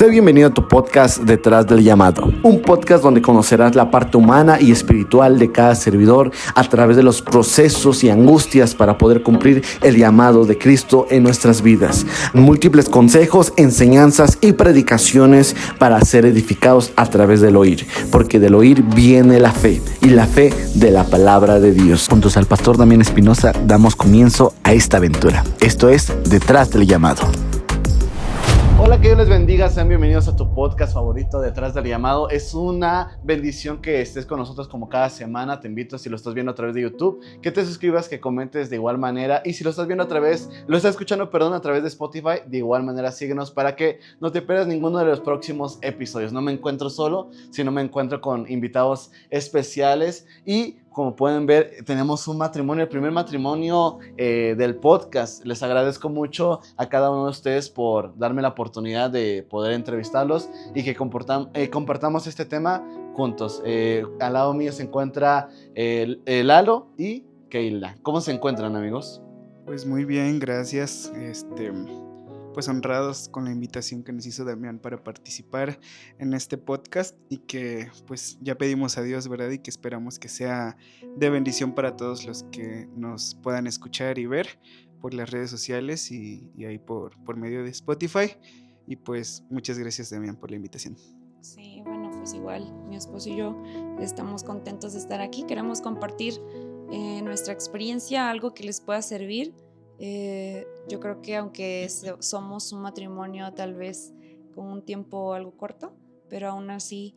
Sé bienvenido a tu podcast Detrás del Llamado, un podcast donde conocerás la parte humana y espiritual de cada servidor a través de los procesos y angustias para poder cumplir el llamado de Cristo en nuestras vidas. Múltiples consejos, enseñanzas y predicaciones para ser edificados a través del oír, porque del oír viene la fe y la fe de la palabra de Dios. Juntos al pastor Damián Espinosa damos comienzo a esta aventura. Esto es Detrás del Llamado. Hola, que Dios les bendiga, sean bienvenidos a tu podcast favorito Detrás del Llamado. Es una bendición que estés con nosotros como cada semana. Te invito, si lo estás viendo a través de YouTube, que te suscribas, que comentes de igual manera, y si lo estás viendo a través, lo estás escuchando, a través de Spotify, de igual manera síguenos para que no te pierdas ninguno de los próximos episodios. No me encuentro solo, sino me encuentro con invitados especiales y como pueden ver, tenemos un matrimonio, el primer matrimonio del podcast. Les agradezco mucho a cada uno de ustedes por darme la oportunidad de poder entrevistarlos y que compartamos este tema juntos. Al lado mío se encuentra Lalo y Keila. ¿Cómo se encuentran, amigos? Pues muy bien, gracias. Pues honrados con la invitación que nos hizo Damián para participar en este podcast y que pues ya pedimos a Dios, ¿verdad? Y que esperamos que sea de bendición para todos los que nos puedan escuchar y ver por las redes sociales y ahí por medio de Spotify. Y pues muchas gracias, Damián, por la invitación. Sí, bueno, pues igual mi esposo y yo estamos contentos de estar aquí. Queremos compartir nuestra experiencia, algo que les pueda servir. Yo creo que aunque somos un matrimonio tal vez con un tiempo algo corto, pero aún así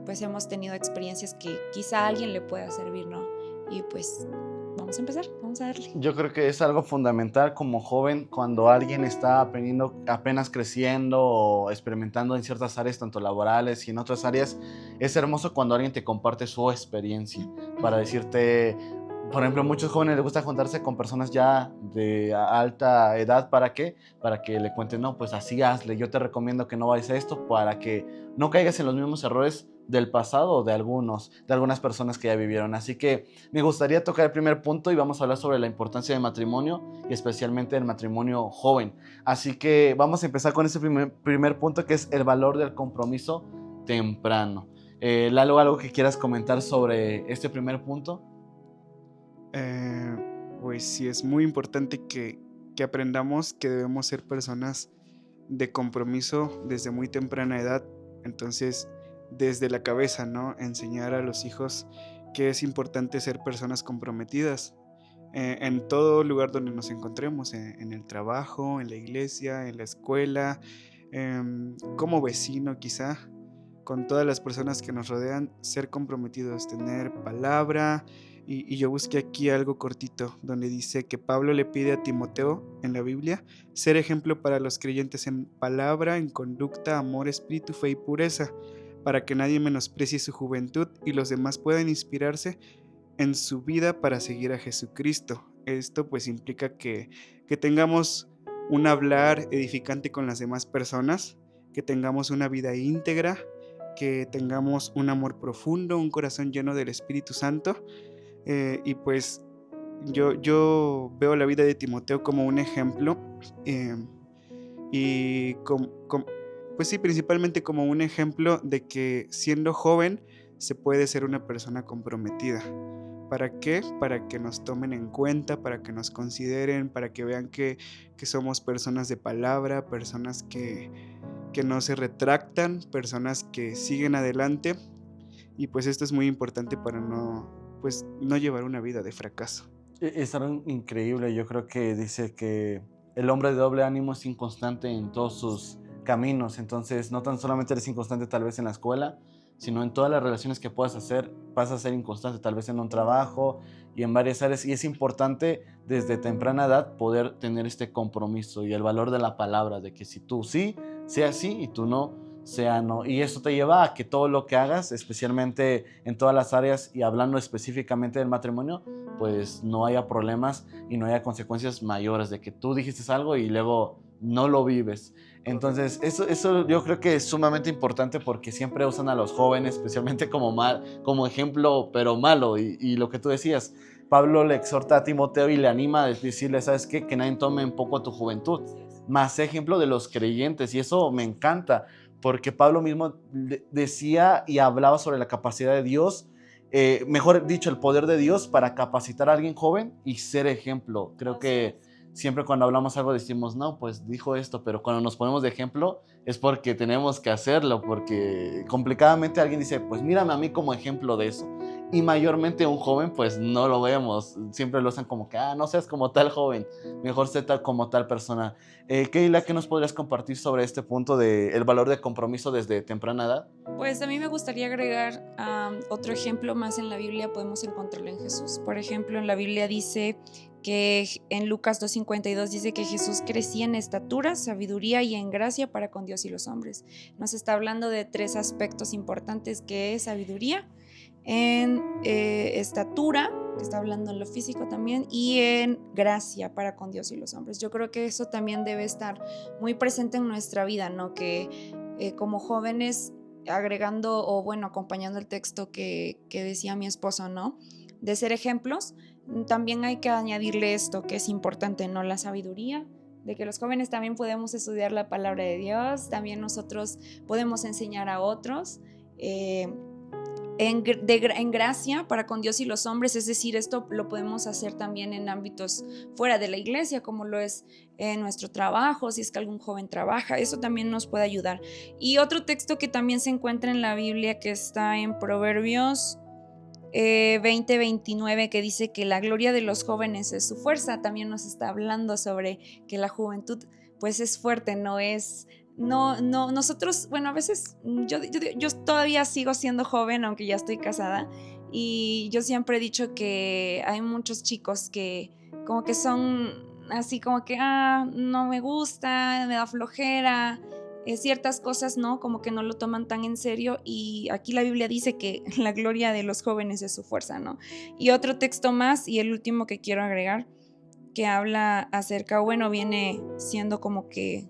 pues hemos tenido experiencias que quizá a alguien le pueda servir, ¿no? Y pues vamos a empezar, vamos a darle. Yo creo que es algo fundamental como joven cuando alguien está apenas creciendo o experimentando en ciertas áreas, tanto laborales y en otras áreas. Es hermoso cuando alguien te comparte su experiencia para decirte. Por ejemplo, a muchos jóvenes les gusta juntarse con personas ya de alta edad. ¿Para qué? Para que le cuenten, no, pues así hazle. Yo te recomiendo que no vayas a esto para que no caigas en los mismos errores del pasado o de algunas personas que ya vivieron. Así que me gustaría tocar el primer punto y vamos a hablar sobre la importancia del matrimonio y especialmente del matrimonio joven. Así que vamos a empezar con ese primer punto, que es el valor del compromiso temprano. Lalo, ¿algo que quieras comentar sobre este primer punto? Pues sí, es muy importante que aprendamos que debemos ser personas de compromiso desde muy temprana edad. Entonces, desde la cabeza, ¿no? Enseñar a los hijos que es importante ser personas comprometidas en todo lugar donde nos encontremos, en el trabajo, en la iglesia, en la escuela, como vecino quizá, con todas las personas que nos rodean, ser comprometidos, tener palabra. Y yo busqué aquí algo cortito donde dice que Pablo le pide a Timoteo en la Biblia ser ejemplo para los creyentes en palabra, en conducta, amor, espíritu, fe y pureza, para que nadie menosprecie su juventud y los demás puedan inspirarse en su vida para seguir a Jesucristo. Esto pues implica que tengamos un hablar edificante con las demás personas, que tengamos una vida íntegra, que tengamos un amor profundo, un corazón lleno del Espíritu Santo. Y pues yo veo la vida de Timoteo como un ejemplo y pues sí, principalmente como un ejemplo de que siendo joven se puede ser una persona comprometida. ¿Para qué? Para que nos tomen en cuenta, para que nos consideren, para que vean que somos personas de palabra, personas que no se retractan, personas que siguen adelante. Y pues esto es muy importante para no llevar una vida de fracaso. Es algo increíble. Yo creo que dice que el hombre de doble ánimo es inconstante en todos sus caminos. Entonces, no tan solamente eres inconstante tal vez en la escuela, sino en todas las relaciones que puedas hacer, vas a ser inconstante, tal vez en un trabajo y en varias áreas. Y es importante desde temprana edad poder tener este compromiso y el valor de la palabra, de que si tú sí, sea sí, y tú no, sea no. Y eso te lleva a que todo lo que hagas, especialmente en todas las áreas y hablando específicamente del matrimonio, pues no haya problemas y no haya consecuencias mayores de que tú dijiste algo y luego no lo vives. Entonces eso yo creo que es sumamente importante, porque siempre usan a los jóvenes especialmente como ejemplo, pero malo. Y lo que tú decías, Pablo le exhorta a Timoteo y le anima a decirle, ¿sabes qué? Que nadie tome en poco tu juventud. más ejemplo de los creyentes. Y eso me encanta, porque Pablo mismo decía y hablaba sobre la capacidad de Dios, mejor dicho, el poder de Dios para capacitar a alguien joven y ser ejemplo. Creo que siempre cuando hablamos algo decimos, no, pues dijo esto, pero cuando nos ponemos de ejemplo es porque tenemos que hacerlo, porque complicadamente alguien dice, pues mírame a mí como ejemplo de eso. Y mayormente un joven, pues no lo vemos, siempre lo usan como que, no seas como tal joven, mejor sé tal como tal persona. Keila, ¿qué nos podrías compartir sobre este punto del valor de compromiso desde temprana edad? Pues a mí me gustaría agregar otro ejemplo más en la Biblia, podemos encontrarlo en Jesús. Por ejemplo, en la Biblia dice que en Lucas 2:52 dice que Jesús crecía en estatura, sabiduría y en gracia para con Dios y los hombres. Nos está hablando de 3 aspectos importantes, que es sabiduría, en estatura, que está hablando en lo físico también, y en gracia para con Dios y los hombres. Yo creo que eso también debe estar muy presente en nuestra vida, ¿no? Que como jóvenes, agregando o bueno, acompañando el texto que decía mi esposo, ¿no? De ser ejemplos, también hay que añadirle esto que es importante, ¿no? La sabiduría, de que los jóvenes también podemos estudiar la palabra de Dios, también nosotros podemos enseñar a otros, en gracia para con Dios y los hombres, es decir, esto lo podemos hacer también en ámbitos fuera de la iglesia, como lo es en nuestro trabajo, si es que algún joven trabaja, eso también nos puede ayudar. Y otro texto que también se encuentra en la Biblia, que está en Proverbios 20:29, que dice que la gloria de los jóvenes es su fuerza, también nos está hablando sobre que la juventud pues es fuerte, nosotros, bueno, a veces yo todavía sigo siendo joven, aunque ya estoy casada, y yo siempre he dicho que hay muchos chicos que como que son así como que, no me gusta, me da flojera, ciertas cosas, ¿no? Como que no lo toman tan en serio, y aquí la Biblia dice que la gloria de los jóvenes es su fuerza, ¿no? Y otro texto más, y el último que quiero agregar, que habla acerca, bueno, viene siendo como que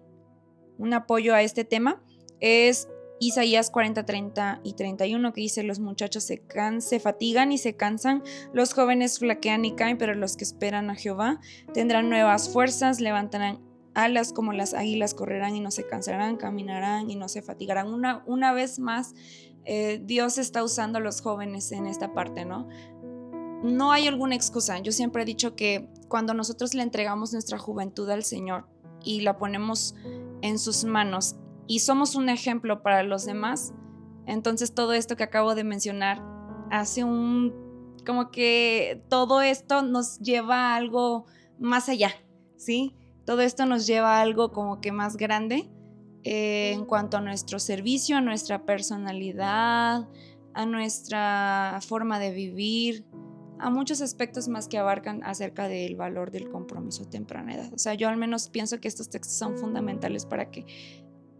un apoyo a este tema, es Isaías 40, 30 y 31, que dice: los muchachos se fatigan y se cansan, los jóvenes flaquean y caen, pero los que esperan a Jehová tendrán nuevas fuerzas, levantarán alas como las águilas, correrán y no se cansarán, caminarán y no se fatigarán. Una vez más, Dios está usando a los jóvenes en esta parte, ¿no? No hay alguna excusa. Yo siempre he dicho que cuando nosotros le entregamos nuestra juventud al Señor y la ponemos en sus manos y somos un ejemplo para los demás, entonces todo esto que acabo de mencionar hace como que todo esto nos lleva a algo más allá, ¿sí? Todo esto nos lleva a algo como que más grande, en cuanto a nuestro servicio, a nuestra personalidad, a nuestra forma de vivir, a muchos aspectos más que abarcan acerca del valor del compromiso a temprana edad. O sea, yo al menos pienso que estos textos son fundamentales para que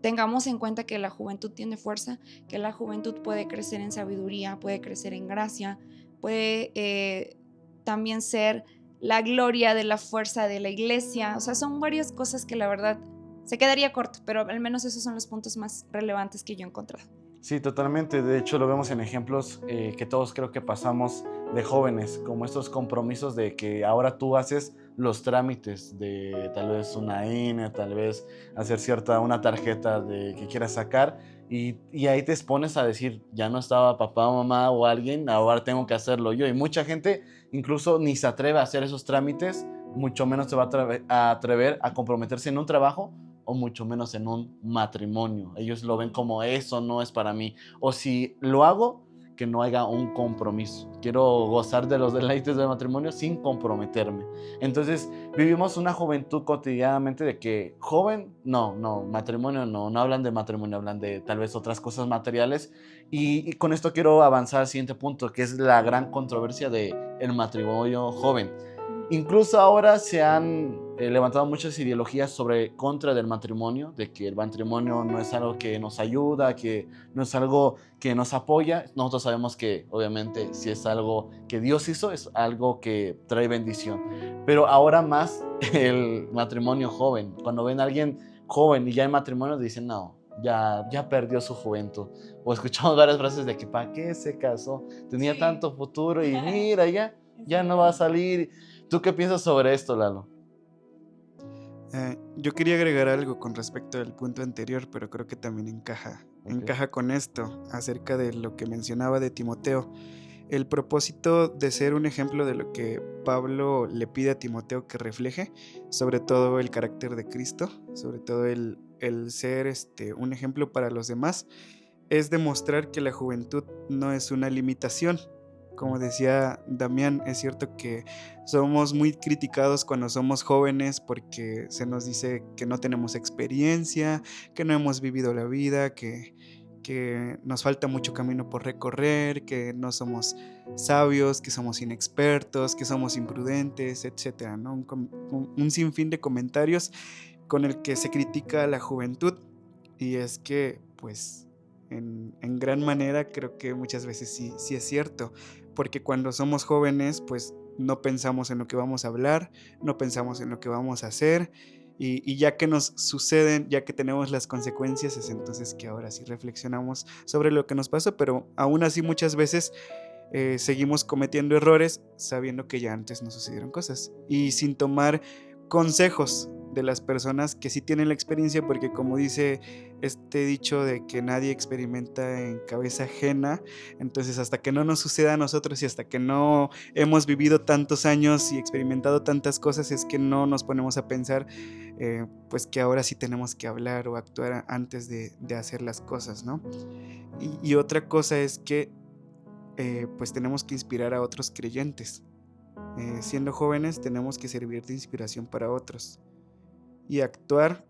tengamos en cuenta que la juventud tiene fuerza, que la juventud puede crecer en sabiduría, puede crecer en gracia, puede también ser la gloria de la fuerza de la iglesia. O sea, son varias cosas que la verdad se quedaría corto, pero al menos esos son los puntos más relevantes que yo he encontrado. Sí, totalmente. De hecho, lo vemos en ejemplos que todos creo que pasamos de jóvenes, como estos compromisos de que ahora tú haces los trámites de tal vez una INE, tal vez hacer una tarjeta que quieras sacar, y ahí te expones a decir, ya no estaba papá, mamá o alguien, ahora tengo que hacerlo yo. Y mucha gente incluso ni se atreve a hacer esos trámites, mucho menos se va a atrever a comprometerse en un trabajo, o mucho menos en un matrimonio. Ellos lo ven como eso no es para mí. O si lo hago, que no haya un compromiso. Quiero gozar de los deleites del matrimonio sin comprometerme. Entonces vivimos una juventud cotidianamente de que joven, no, matrimonio no hablan de matrimonio, hablan de tal vez otras cosas materiales. Y con esto quiero avanzar al siguiente punto, que es la gran controversia del matrimonio joven. Incluso ahora se han levantado muchas ideologías contra del matrimonio, de que el matrimonio no es algo que nos ayuda, que no es algo que nos apoya. Nosotros sabemos que obviamente si es algo que Dios hizo, es algo que trae bendición. Pero ahora más el matrimonio joven. Cuando ven a alguien joven y ya en matrimonio dicen, no, ya perdió su juventud. O escuchamos varias frases de que ¿para qué se casó? Tenía tanto futuro y mira, ya no va a salir. ¿Tú qué piensas sobre esto, Lalo? Yo quería agregar algo con respecto al punto anterior, pero creo que también encaja con esto, acerca de lo que mencionaba de Timoteo. El propósito de ser un ejemplo de lo que Pablo le pide a Timoteo que refleje, sobre todo el carácter de Cristo, sobre todo el ser un ejemplo para los demás, es demostrar que la juventud no es una limitación. Como decía Damián, es cierto que somos muy criticados cuando somos jóvenes porque se nos dice que no tenemos experiencia, que no hemos vivido la vida, que nos falta mucho camino por recorrer, que no somos sabios, que somos inexpertos, que somos imprudentes, etcétera, ¿no? Un sinfín de comentarios con el que se critica a la juventud. Y es que, pues, en gran manera creo que muchas veces sí es cierto, porque cuando somos jóvenes, pues no pensamos en lo que vamos a hablar, no pensamos en lo que vamos a hacer, y ya que nos suceden, ya que tenemos las consecuencias, es entonces que ahora sí reflexionamos sobre lo que nos pasó, pero aún así muchas veces seguimos cometiendo errores sabiendo que ya antes nos sucedieron cosas y sin tomar consejos de las personas que sí tienen la experiencia, porque como dice este dicho de que nadie experimenta en cabeza ajena, entonces hasta que no nos suceda a nosotros y hasta que no hemos vivido tantos años y experimentado tantas cosas es que no nos ponemos a pensar pues que ahora sí tenemos que hablar o actuar antes de hacer las cosas, ¿no? Y otra cosa es que pues tenemos que inspirar a otros creyentes. Siendo jóvenes tenemos que servir de inspiración para otros. Y actuar,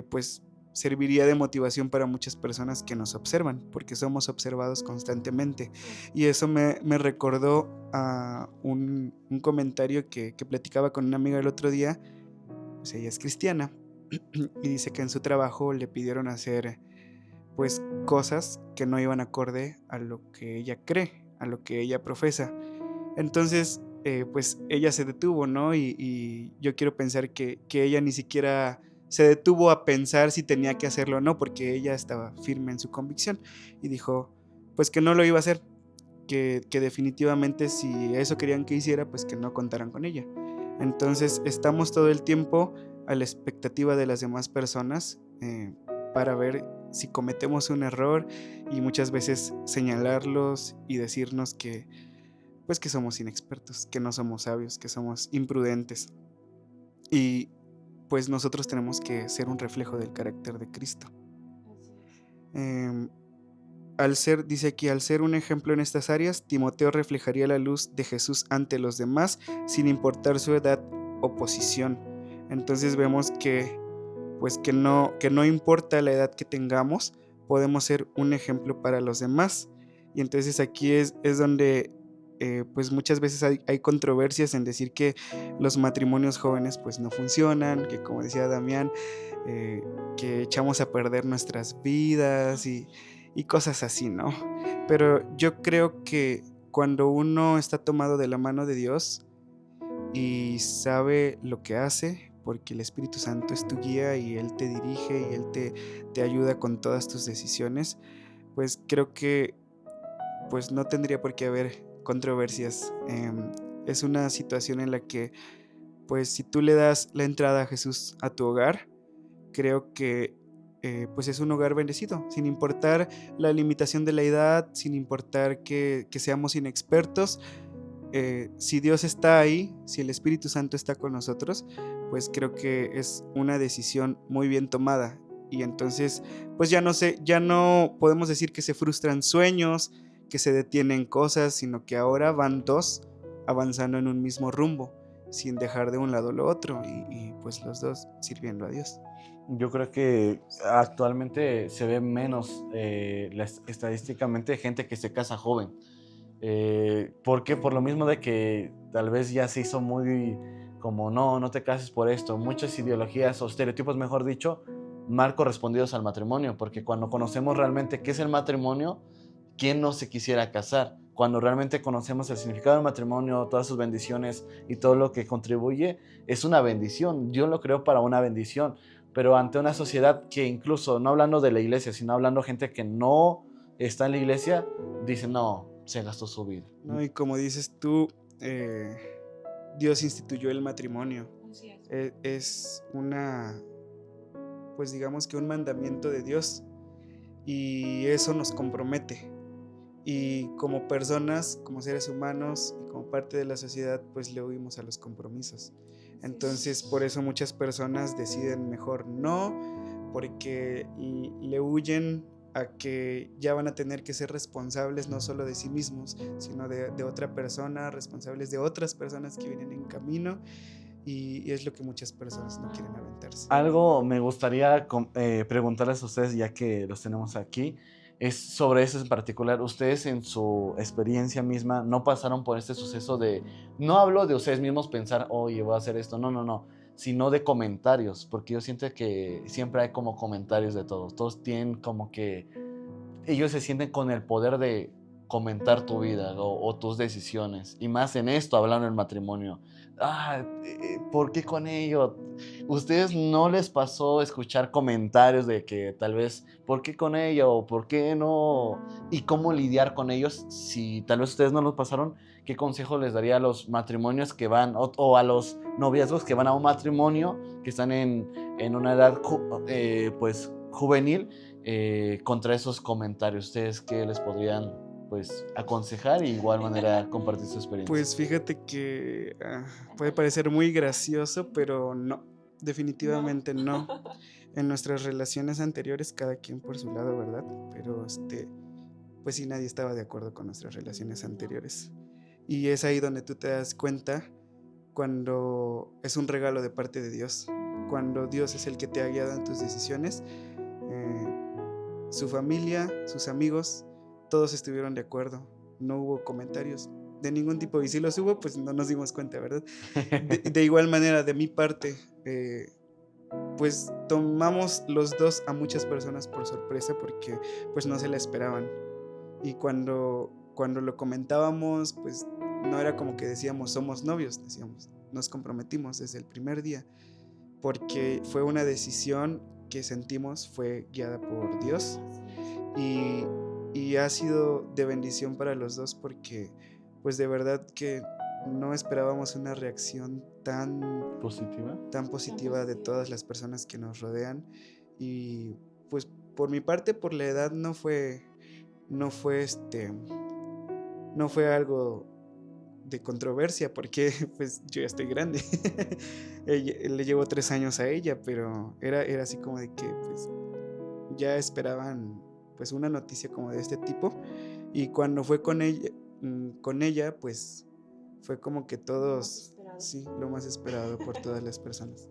pues serviría de motivación para muchas personas que nos observan, porque somos observados constantemente. Y eso me recordó a un comentario que platicaba con una amiga el otro día. Pues ella es cristiana y dice que en su trabajo le pidieron hacer pues cosas que no iban acorde a lo que ella cree, a lo que ella profesa. Entonces, pues ella se detuvo, ¿no? Y yo quiero pensar que ella ni siquiera se detuvo a pensar si tenía que hacerlo o no, porque ella estaba firme en su convicción y dijo, pues que no lo iba a hacer, que definitivamente si eso querían que hiciera, pues que no contaran con ella. Entonces, estamos todo el tiempo a la expectativa de las demás personas para ver si cometemos un error y muchas veces señalarlos y decirnos que pues que somos inexpertos, que no somos sabios, que somos imprudentes. Y pues nosotros tenemos que ser un reflejo del carácter de Cristo. Dice aquí, al ser un ejemplo en estas áreas, Timoteo reflejaría la luz de Jesús ante los demás sin importar su edad o posición. Entonces vemos que pues que no importa la edad que tengamos, podemos ser un ejemplo para los demás. Y entonces aquí es donde pues muchas veces hay controversias en decir que los matrimonios jóvenes pues no funcionan, que como decía Damián, que echamos a perder nuestras vidas y cosas así, ¿no? Pero yo creo que cuando uno está tomado de la mano de Dios y sabe lo que hace, porque el Espíritu Santo es tu guía y Él te dirige y Él te ayuda con todas tus decisiones, pues creo que pues no tendría por qué haber controversias. Es una situación en la que pues si tú le das la entrada a Jesús a tu hogar, creo que pues es un hogar bendecido, sin importar la limitación de la edad, sin importar que seamos inexpertos. Si Dios está ahí, si el Espíritu Santo está con nosotros, pues creo que es una decisión muy bien tomada. Y entonces, pues ya no podemos decir que se frustran sueños, que se detienen cosas, sino que ahora van dos avanzando en un mismo rumbo, sin dejar de un lado lo otro, y pues los dos sirviendo a Dios. Yo creo que actualmente se ve menos estadísticamente gente que se casa joven. ¿Por qué? Por lo mismo de que tal vez ya se hizo muy como no te cases por esto, muchas ideologías o estereotipos, mejor dicho, mal correspondidos al matrimonio, porque cuando conocemos realmente qué es el matrimonio, ¿quién no se quisiera casar? Cuando realmente conocemos el significado del matrimonio, todas sus bendiciones y todo lo que contribuye, es una bendición. Yo lo creo para una bendición, pero ante una sociedad que incluso, no hablando de la iglesia, sino hablando de gente que no está en la iglesia, dice no, se gastó su vida. No, y como dices tú, Dios instituyó el matrimonio. Es una, pues digamos que un mandamiento de Dios, y eso nos compromete. Y como personas, como seres humanos y como parte de la sociedad, pues le huimos a los compromisos. Entonces, por eso muchas personas deciden mejor no, porque le huyen a que ya van a tener que ser responsables no solo de sí mismos, sino de otra persona, responsables de otras personas que vienen en camino, y es lo que muchas personas no quieren aventarse. Algo me gustaría preguntarles a ustedes, ya que los tenemos aquí, es sobre eso en particular. Ustedes en su experiencia misma no pasaron por este suceso de, no hablo de ustedes mismos pensar, oye, voy a hacer esto, no, sino de comentarios, porque yo siento que siempre hay como comentarios de todos tienen como que, ellos se sienten con el poder de comentar tu vida o tus decisiones, y más en esto, hablando del matrimonio. ¿Por qué con ello? ¿Ustedes no les pasó escuchar comentarios de que tal vez, ¿por qué con ella o por qué no? ¿Y cómo lidiar con ellos? Si tal vez ustedes no los pasaron, ¿qué consejo les daría a los matrimonios que van, o a los noviazgos que van a un matrimonio, que están en una edad pues juvenil, contra esos comentarios? ¿Ustedes qué les podrían pues aconsejar y de igual manera compartir su experiencia? Pues fíjate que puede parecer muy gracioso, pero no, definitivamente no. En nuestras relaciones anteriores, cada quien por su lado, ¿verdad? Pero pues sí, nadie estaba de acuerdo con nuestras relaciones anteriores. Y es ahí donde tú te das cuenta cuando es un regalo de parte de Dios, cuando Dios es el que te ha guiado en tus decisiones. Su familia, sus amigos, todos estuvieron de acuerdo, no hubo comentarios de ningún tipo, y si los hubo, pues no nos dimos cuenta, ¿verdad? De igual manera, de mi parte, pues tomamos los dos a muchas personas por sorpresa, porque pues no se la esperaban, y cuando lo comentábamos, pues no era como que decíamos somos novios, decíamos nos comprometimos desde el primer día, porque fue una decisión que sentimos fue guiada por Dios, y ha sido de bendición para los dos, porque pues de verdad que no esperábamos una reacción tan positiva de todas las personas que nos rodean. Y pues por mi parte, por la edad, no fue algo de controversia, porque pues yo ya estoy grande. Le llevo 3 años a ella, pero era así como de que pues ya esperaban pues una noticia como de este tipo, y cuando fue con ella pues fue como que todos, sí, lo más esperado por todas las personas.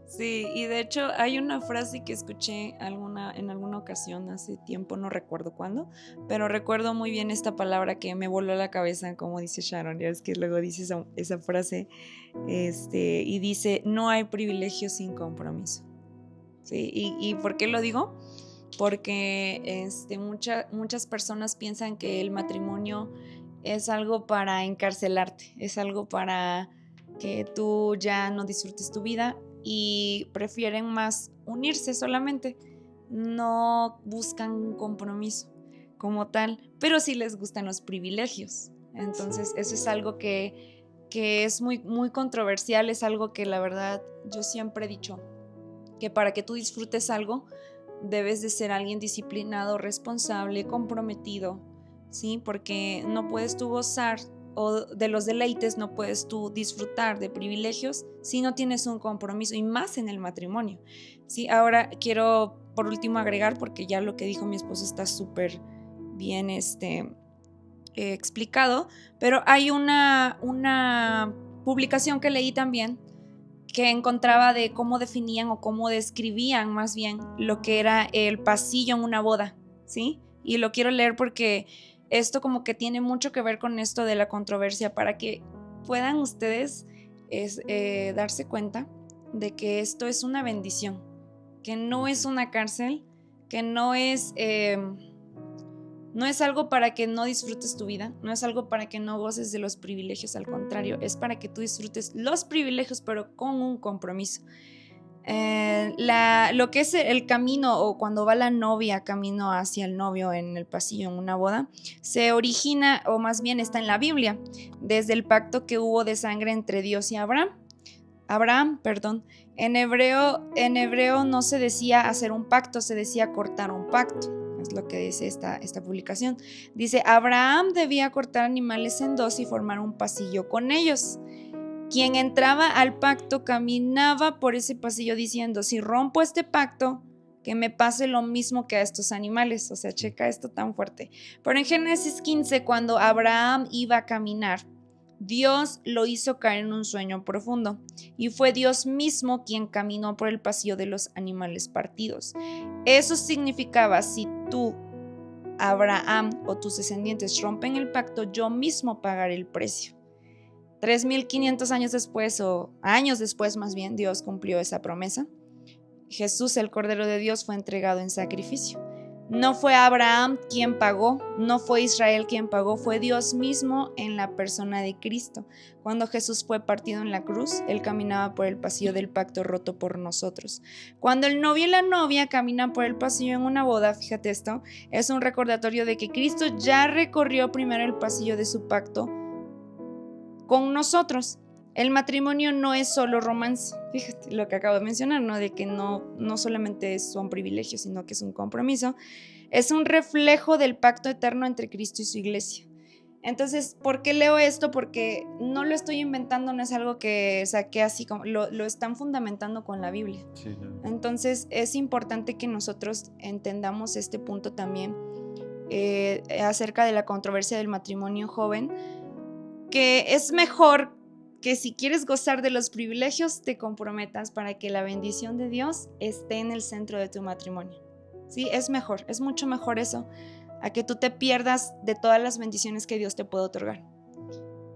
Sí, y de hecho hay una frase que escuché en alguna ocasión hace tiempo, no recuerdo cuándo, pero recuerdo muy bien esta palabra que me voló a la cabeza, como dice Sharon, ya es que luego dice esa frase, y dice, no hay privilegio sin compromiso. ¿Sí? ¿Y por qué lo digo? Porque muchas personas piensan que el matrimonio es algo para encarcelarte, es algo para que tú ya no disfrutes tu vida, y prefieren más unirse solamente, no buscan un compromiso como tal, pero sí les gustan los privilegios. Entonces eso es algo que es muy, muy controversial, es algo que la verdad yo siempre he dicho, que para que tú disfrutes algo debes de ser alguien disciplinado, responsable, comprometido, ¿sí? Porque no puedes tú gozar o de los deleites, no puedes tú disfrutar de privilegios si no tienes un compromiso, y más en el matrimonio, ¿sí? Ahora quiero por último agregar, porque ya lo que dijo mi esposo está súper bien explicado, pero hay una publicación que leí también que encontraba de cómo definían o cómo describían más bien lo que era el pasillo en una boda, ¿sí? Y lo quiero leer porque esto como que tiene mucho que ver con esto de la controversia, para que puedan ustedes darse cuenta de que esto es una bendición, que no es una cárcel, que no es algo para que no disfrutes tu vida, no es algo para que no goces de los privilegios, al contrario, es para que tú disfrutes los privilegios, pero con un compromiso. Lo que es el camino, o cuando va la novia camino hacia el novio en el pasillo en una boda, se origina, o más bien está en la Biblia, desde el pacto que hubo de sangre entre Dios y Abraham. Abraham, perdón, en hebreo no se decía hacer un pacto, se decía cortar un pacto. Es lo que dice esta publicación. Dice, Abraham debía cortar animales en dos y formar un pasillo con ellos. Quien entraba al pacto caminaba por ese pasillo diciendo, si rompo este pacto, que me pase lo mismo que a estos animales. O sea, checa esto tan fuerte. Pero en Génesis 15, cuando Abraham iba a caminar, Dios lo hizo caer en un sueño profundo y fue Dios mismo quien caminó por el pasillo de los animales partidos. Eso significaba, si tú, Abraham o tus descendientes rompen el pacto, yo mismo pagaré el precio. 3.500 años después, o años después más bien, Dios cumplió esa promesa. Jesús, el Cordero de Dios, fue entregado en sacrificio. No fue Abraham quien pagó, no fue Israel quien pagó, fue Dios mismo en la persona de Cristo. Cuando Jesús fue partido en la cruz, Él caminaba por el pasillo del pacto roto por nosotros. Cuando el novio y la novia caminan por el pasillo en una boda, fíjate esto, es un recordatorio de que Cristo ya recorrió primero el pasillo de su pacto con nosotros. El matrimonio no es solo romance, fíjate lo que acabo de mencionar, ¿no? De que no solamente son privilegios, sino que es un compromiso. Es un reflejo del pacto eterno entre Cristo y su iglesia. Entonces, ¿por qué leo esto? Porque no lo estoy inventando, no es algo que saqué así, como lo están fundamentando con la Biblia. Sí, claro. Entonces, es importante que nosotros entendamos este punto también acerca de la controversia del matrimonio joven, que es mejor que si quieres gozar de los privilegios, te comprometas para que la bendición de Dios esté en el centro de tu matrimonio. Sí, es mejor, es mucho mejor eso, a que tú te pierdas de todas las bendiciones que Dios te puede otorgar.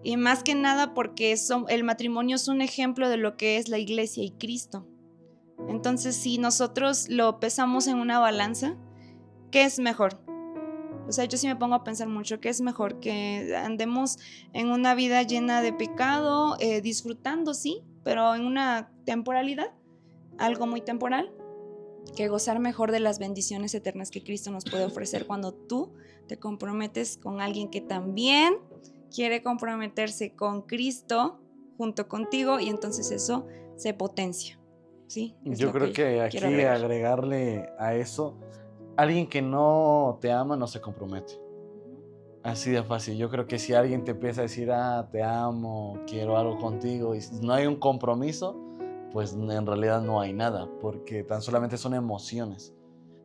Y más que nada porque el matrimonio es un ejemplo de lo que es la iglesia y Cristo. Entonces, si nosotros lo pesamos en una balanza, ¿qué es mejor? O sea, yo sí me pongo a pensar mucho, ¿qué es mejor? Que andemos en una vida llena de pecado, disfrutando, sí, pero en una temporalidad, algo muy temporal, que gozar mejor de las bendiciones eternas que Cristo nos puede ofrecer cuando tú te comprometes con alguien que también quiere comprometerse con Cristo junto contigo, y entonces eso se potencia, ¿sí? Yo creo que aquí agregarle a eso, alguien que no te ama no se compromete. Así de fácil. Yo creo que si alguien te empieza a decir, te amo, quiero algo contigo, y no hay un compromiso, pues en realidad no hay nada, porque tan solamente son emociones.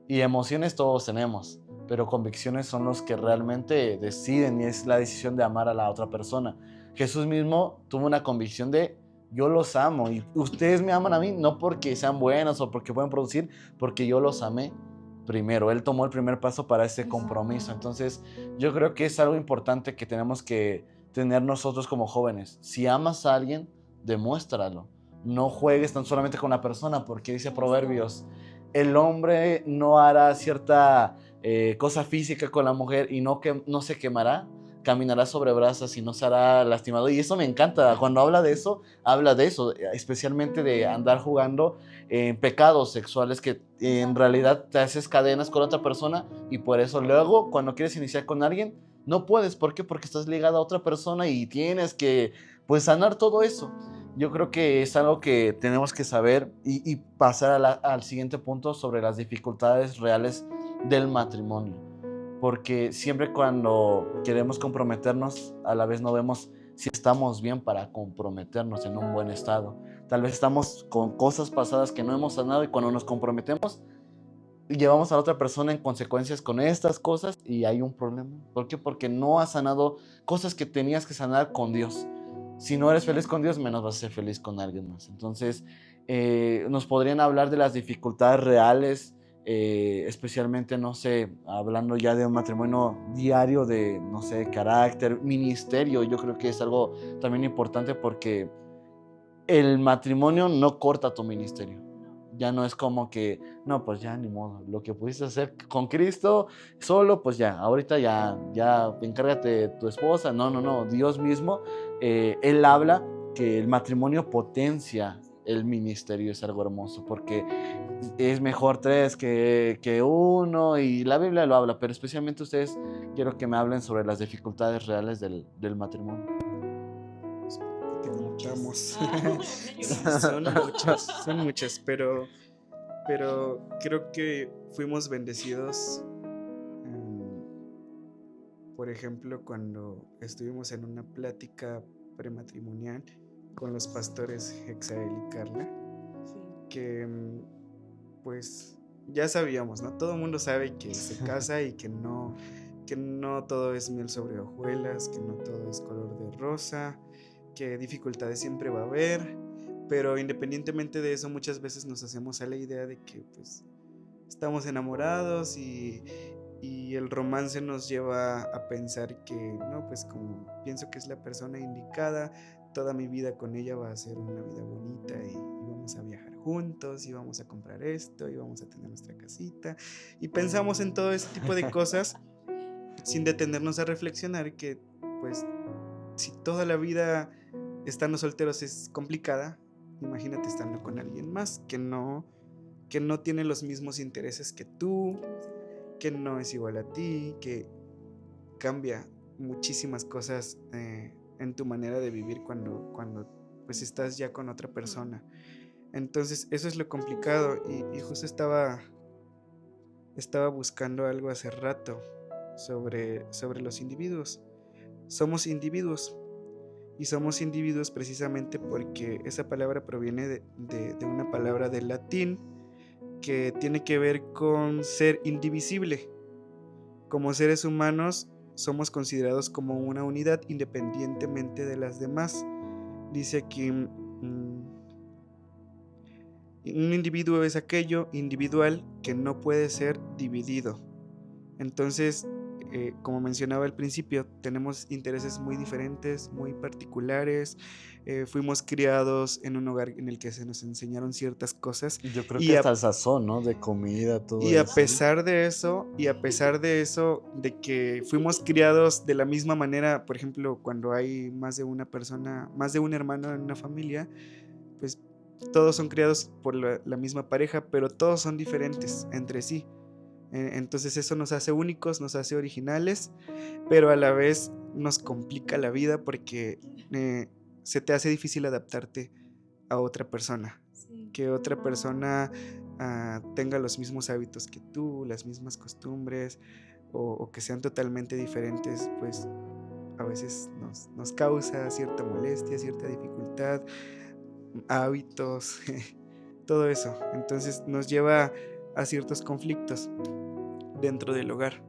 Y emociones todos tenemos, pero convicciones son los que realmente deciden, y es la decisión de amar a la otra persona. Jesús mismo tuvo una convicción de, yo los amo, y ustedes me aman a mí, no porque sean buenos o porque pueden producir, porque yo los amé primero. Él tomó el primer paso para ese compromiso. Entonces, yo creo que es algo importante que tenemos que tener nosotros como jóvenes. Si amas a alguien, demuéstralo. No juegues tan solamente con la persona, porque dice Proverbios, el hombre no hará cierta cosa física con la mujer y no se quemará, caminará sobre brasas y no se hará lastimado. Y eso me encanta. Cuando habla de eso, especialmente de andar jugando en pecados sexuales, que en realidad te haces cadenas con otra persona, y por eso luego cuando quieres iniciar con alguien, no puedes. ¿Por qué? Porque estás ligado a otra persona y tienes que sanar todo eso. Yo creo que es algo que tenemos que saber y pasar al siguiente punto sobre las dificultades reales del matrimonio. Porque siempre cuando queremos comprometernos, a la vez no vemos si estamos bien para comprometernos en un buen estado. Tal vez estamos con cosas pasadas que no hemos sanado, y cuando nos comprometemos, llevamos a la otra persona en consecuencias con estas cosas y hay un problema. ¿Por qué? Porque no has sanado cosas que tenías que sanar con Dios. Si no eres feliz con Dios, menos vas a ser feliz con alguien más. Entonces, nos podrían hablar de las dificultades reales, especialmente, no sé, hablando ya de un matrimonio diario, de, no sé, carácter, ministerio. Yo creo que es algo también importante, porque el matrimonio no corta tu ministerio. Ya no es como que, no, pues ya ni modo, lo que pudiste hacer con Cristo solo, pues ya, ahorita ya encárgate de tu esposa. No, Dios mismo, Él habla que el matrimonio potencia el ministerio. Es algo hermoso, porque es mejor 3 que 1, y la Biblia lo habla, pero especialmente ustedes quiero que me hablen sobre las dificultades reales del matrimonio. que notamos. Muchas. Son muchas, pero creo que fuimos bendecidos. Por ejemplo, cuando estuvimos en una plática prematrimonial con los pastores Hexael y Carla, Sí. que pues ya sabíamos, ¿no? Todo el mundo sabe que se casa y que no todo es miel sobre hojuelas, que no todo es color de rosa, que dificultades siempre va a haber, pero independientemente de eso, muchas veces nos hacemos a la idea de que pues estamos enamorados y el romance nos lleva a pensar que, no, pues como pienso que es la persona indicada, toda mi vida con ella va a ser una vida bonita y vamos a viajar juntos y vamos a comprar esto y vamos a tener nuestra casita y pensamos en todo ese tipo de cosas sin detenernos a reflexionar que pues si toda la vida estando solteros es complicada, imagínate estando con alguien más que no tiene los mismos intereses que tú, que no es igual a ti, que cambia muchísimas cosas en tu manera de vivir cuando pues estás ya con otra persona. Entonces eso es lo complicado y justo estaba buscando algo hace rato sobre los individuos. Somos individuos y somos individuos precisamente porque esa palabra proviene de una palabra del latín que tiene que ver con ser indivisible. Como seres humanos somos considerados como una unidad independientemente de las demás. Dice aquí, un individuo es aquello individual que no puede ser dividido. Entonces, como mencionaba al principio, tenemos intereses muy diferentes, muy particulares. Fuimos criados en un hogar en el que se nos enseñaron ciertas cosas. Yo creo Y que a- hasta el sazón, ¿no? De comida, todo Y a eso. pesar de eso, de que fuimos criados de la misma manera, por ejemplo, cuando hay más de una persona, más de un hermano en una familia, pues todos son criados por la misma pareja, pero todos son diferentes entre sí. Entonces eso nos hace únicos, nos hace originales, pero a la vez nos complica la vida porque se te hace difícil adaptarte a otra persona. Sí. Que otra persona tenga los mismos hábitos que tú, las mismas costumbres, o que sean totalmente diferentes, pues a veces nos causa cierta molestia, cierta dificultad, hábitos, todo eso. Entonces nos lleva a ciertos conflictos dentro del hogar.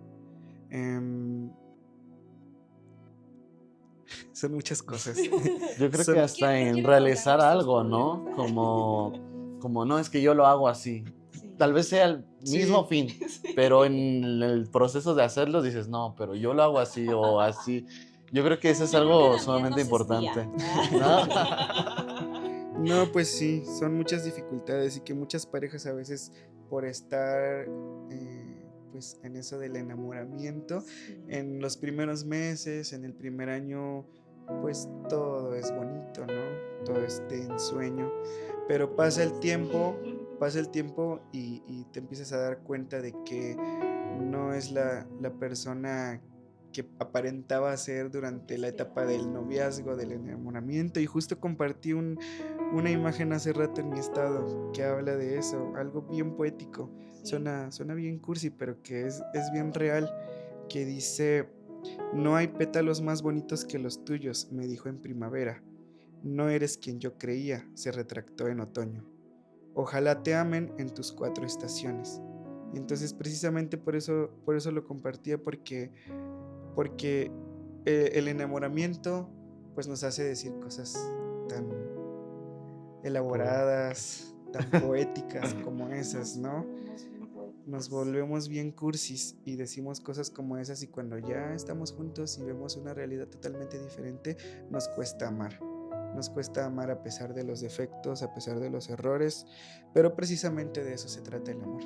Son muchas cosas. Yo creo Son- que hasta en ¿Quieren realizar hablar de algo, estos ¿no? problemas? Como no es que yo lo hago así. Sí. Tal vez sea el Sí. mismo fin, pero en el proceso de hacerlo dices, no, pero yo lo hago así o así. Yo creo que eso es Yo creo que algo Daniel sumamente nos importante. espía. No, pues sí, son muchas dificultades y que muchas parejas a veces por estar pues en eso del enamoramiento, Sí. en los primeros meses, en el primer año, pues todo es bonito, ¿no? Todo es de ensueño, pero pasa el tiempo y te empiezas a dar cuenta de que no es la persona que aparentaba ser durante la etapa del noviazgo, del enamoramiento, y justo compartí una imagen hace rato en mi estado que habla de eso, algo bien poético, Sí. suena bien cursi, pero que es bien real, que dice: no hay pétalos más bonitos que los tuyos, me dijo en primavera, no eres quien yo creía, se retractó en otoño, ojalá te amen en tus 4 estaciones. Y entonces precisamente por eso lo compartía, porque el enamoramiento pues nos hace decir cosas tan elaboradas, tan poéticas como esas, ¿no? Nos volvemos bien cursis y decimos cosas como esas, y cuando ya estamos juntos y vemos una realidad totalmente diferente, nos cuesta amar. Nos cuesta amar a pesar de los defectos, a pesar de los errores, pero precisamente de eso se trata el amor,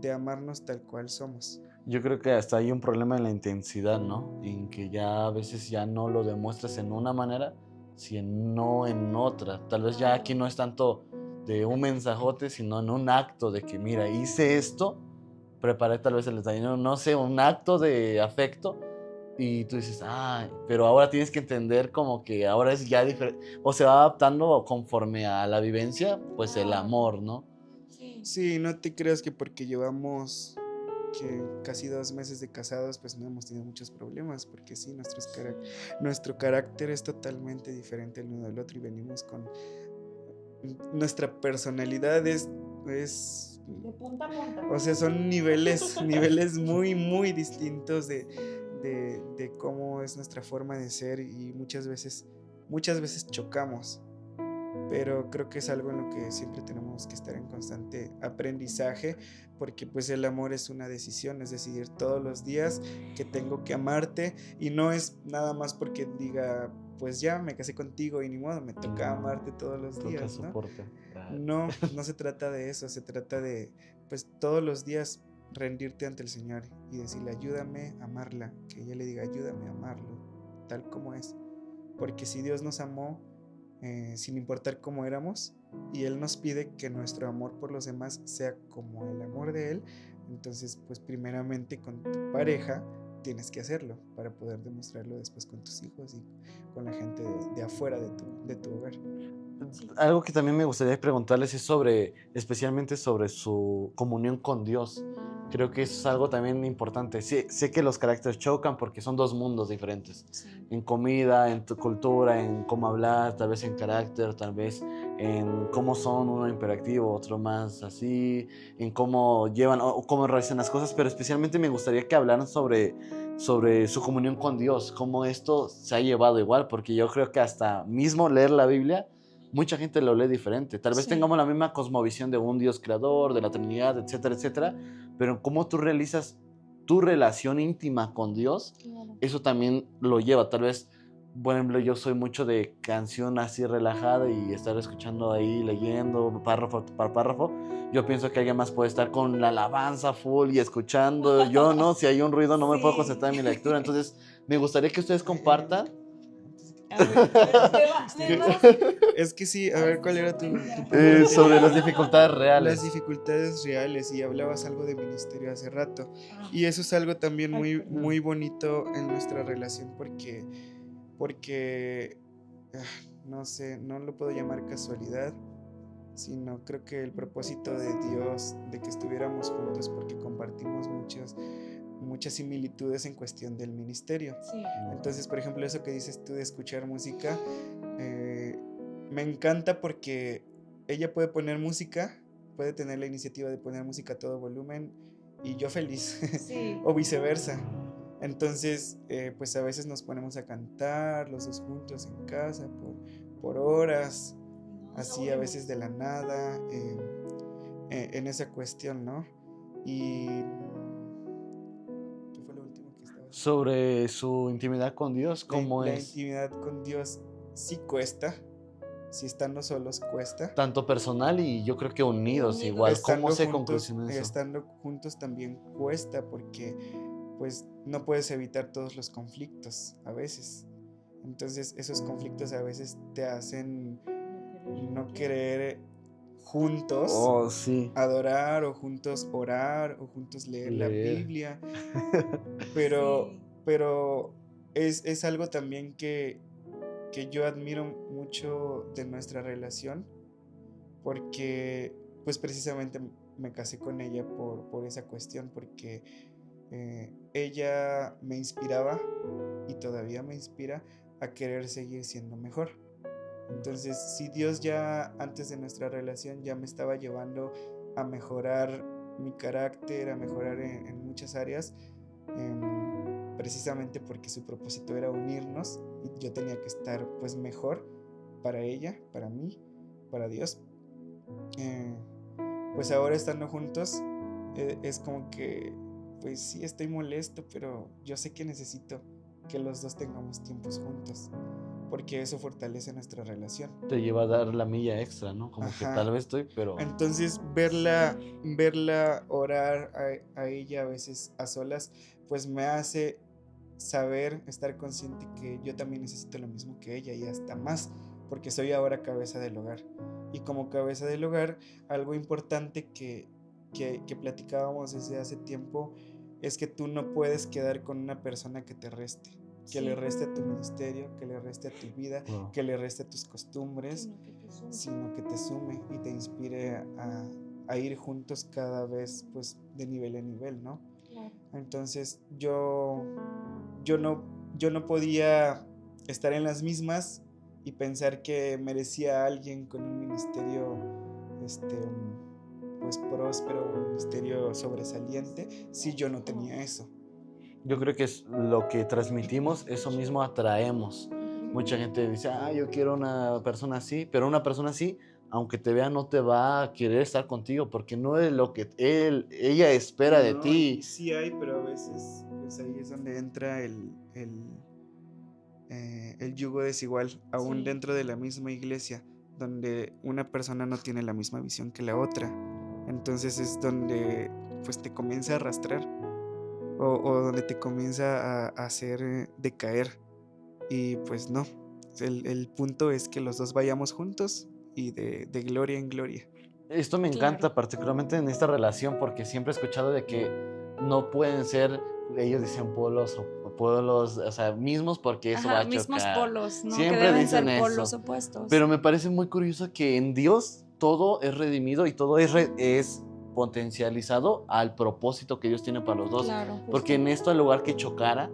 de amarnos tal cual somos. Yo creo que hasta hay un problema en la intensidad, ¿no? En que ya a veces ya no lo demuestras en una manera, sino en otra. Tal vez ya aquí no es tanto de un mensajote, sino en un acto de que, mira, hice esto, preparé tal vez el desayuno, no sé, un acto de afecto, y tú dices, pero ahora tienes que entender como que ahora es ya diferente, o se va adaptando conforme a la vivencia, pues el amor, ¿no? Sí, no te creas que porque llevamos que casi 2 meses de casados, pues no hemos tenido muchos problemas, porque sí, nuestro carácter es totalmente diferente el uno del otro y venimos con nuestra personalidad es de punta a punta. O sea, son niveles muy, muy distintos de cómo es nuestra forma de ser y muchas veces chocamos. Pero creo que es algo en lo que siempre tenemos que estar en constante aprendizaje, porque pues el amor es una decisión, es decidir todos los días que tengo que amarte y no es nada más porque diga, pues ya me casé contigo y ni modo, me toca amarte todos los días, ¿no? No se trata de eso, se trata de pues todos los días rendirte ante el Señor y decirle, ayúdame a amarla, que ella le diga, ayúdame a amarlo, tal como es, porque si Dios nos amó, sin importar cómo éramos, y Él nos pide que nuestro amor por los demás sea como el amor de Él, entonces pues primeramente con tu pareja tienes que hacerlo para poder demostrarlo después con tus hijos y con la gente de afuera de tu hogar. Algo que también me gustaría preguntarles es especialmente sobre su comunión con Dios. Creo que eso es algo también importante. Sí, sé que los caracteres chocan porque son dos mundos diferentes. Sí. En comida, en tu cultura, en cómo hablar, tal vez en carácter, tal vez en cómo son, uno imperactivo, otro más así, en cómo llevan o cómo realizan las cosas, pero especialmente me gustaría que hablaran sobre su comunión con Dios, cómo esto se ha llevado igual, porque yo creo que hasta mismo leer la Biblia, mucha gente lo lee diferente. Tal vez tengamos la misma cosmovisión de un Dios creador, de la Trinidad, etcétera, etcétera, pero cómo tú realizas tu relación íntima con Dios, eso también lo lleva. Tal vez, por ejemplo, yo soy mucho de canción así relajada y estar escuchando ahí, leyendo párrafo por párrafo. Yo pienso que alguien más puede estar con la alabanza full y escuchando. Yo no, si hay un ruido no me puedo concentrar en mi lectura. Entonces, me gustaría que ustedes compartan. Es que sí, a ver, ¿cuál era tu sobre las dificultades reales. Las dificultades reales, y hablabas algo de ministerio hace rato. Y eso es algo también muy, muy bonito en nuestra relación porque no sé, no lo puedo llamar casualidad, sino creo que el propósito de Dios de que estuviéramos juntos, porque compartimos muchas similitudes en cuestión del ministerio. Sí. Entonces, por ejemplo, eso que dices tú de escuchar música, me encanta porque ella puede poner música, puede tener la iniciativa de poner música a todo volumen y yo feliz, Sí. o viceversa. Entonces, pues a veces nos ponemos a cantar los dos juntos en casa por horas, así a veces de la nada, en esa cuestión, ¿no? Y ¿qué fue lo último que estaba diciendo? Sobre su intimidad con Dios, ¿cómo La es? intimidad con Dios sí cuesta, si estando solos cuesta. Tanto personal y yo creo que unidos igual. ¿Cómo se conclusiona eso? Estando juntos también cuesta porque pues no puedes evitar todos los conflictos a veces. Entonces esos conflictos a veces te hacen no querer juntos adorar o juntos orar o juntos leer la Biblia. Pero es algo también que yo admiro mucho de nuestra relación, porque pues precisamente me casé con ella por esa cuestión, porque ella me inspiraba y todavía me inspira a querer seguir siendo mejor. Entonces, si Dios ya antes de nuestra relación ya me estaba llevando a mejorar mi carácter, a mejorar en muchas áreas, precisamente porque su propósito era unirnos y yo tenía que estar pues mejor para ella, para mí, para Dios. Pues ahora estando juntos es como que pues sí estoy molesto, pero yo sé que necesito que los dos tengamos tiempos juntos, porque eso fortalece nuestra relación. Te lleva a dar la milla extra, ¿no? Como que tal vez estoy, pero... Entonces verla orar a ella a veces a solas, pues me hace saber, estar consciente que yo también necesito lo mismo que ella y hasta más, porque soy ahora cabeza del hogar. Y como cabeza del hogar, algo importante que platicábamos desde hace tiempo es que tú no puedes quedar con una persona que te reste, que le reste a tu ministerio, que le reste a tu vida, que le reste a tus costumbres, sino que te sume y te inspire a ir juntos cada vez, pues, de nivel en nivel, ¿no? Claro. Entonces yo no podía estar en las mismas y pensar que merecía a alguien con un ministerio pues próspero, un ministerio sobresaliente, si yo no tenía eso. Yo creo que es lo que transmitimos, eso mismo atraemos. Mucha gente dice, yo quiero una persona así, pero una persona así, aunque te vea, no te va a querer estar contigo, porque no es lo que ella espera de ti. Y sí hay, pero a veces, pues ahí es donde entra el yugo desigual, aún dentro de la misma iglesia, donde una persona no tiene la misma visión que la otra. Entonces es donde, pues, te comienza a arrastrar o donde te comienza a hacer decaer. Y pues no, el punto es que los dos vayamos juntos y de gloria en gloria. Esto me encanta particularmente en esta relación, porque siempre he escuchado de que no pueden ser, ellos dicen polos, o sea, mismos, porque eso va a chocar. Mismos polos, ¿no? Siempre que deben dicen ser eso. polos opuestos. Pero me parece muy curioso que en Dios todo es redimido y todo es potencializado al propósito que Dios tiene para los dos. Claro, justo. Porque en esto, en lugar que chocara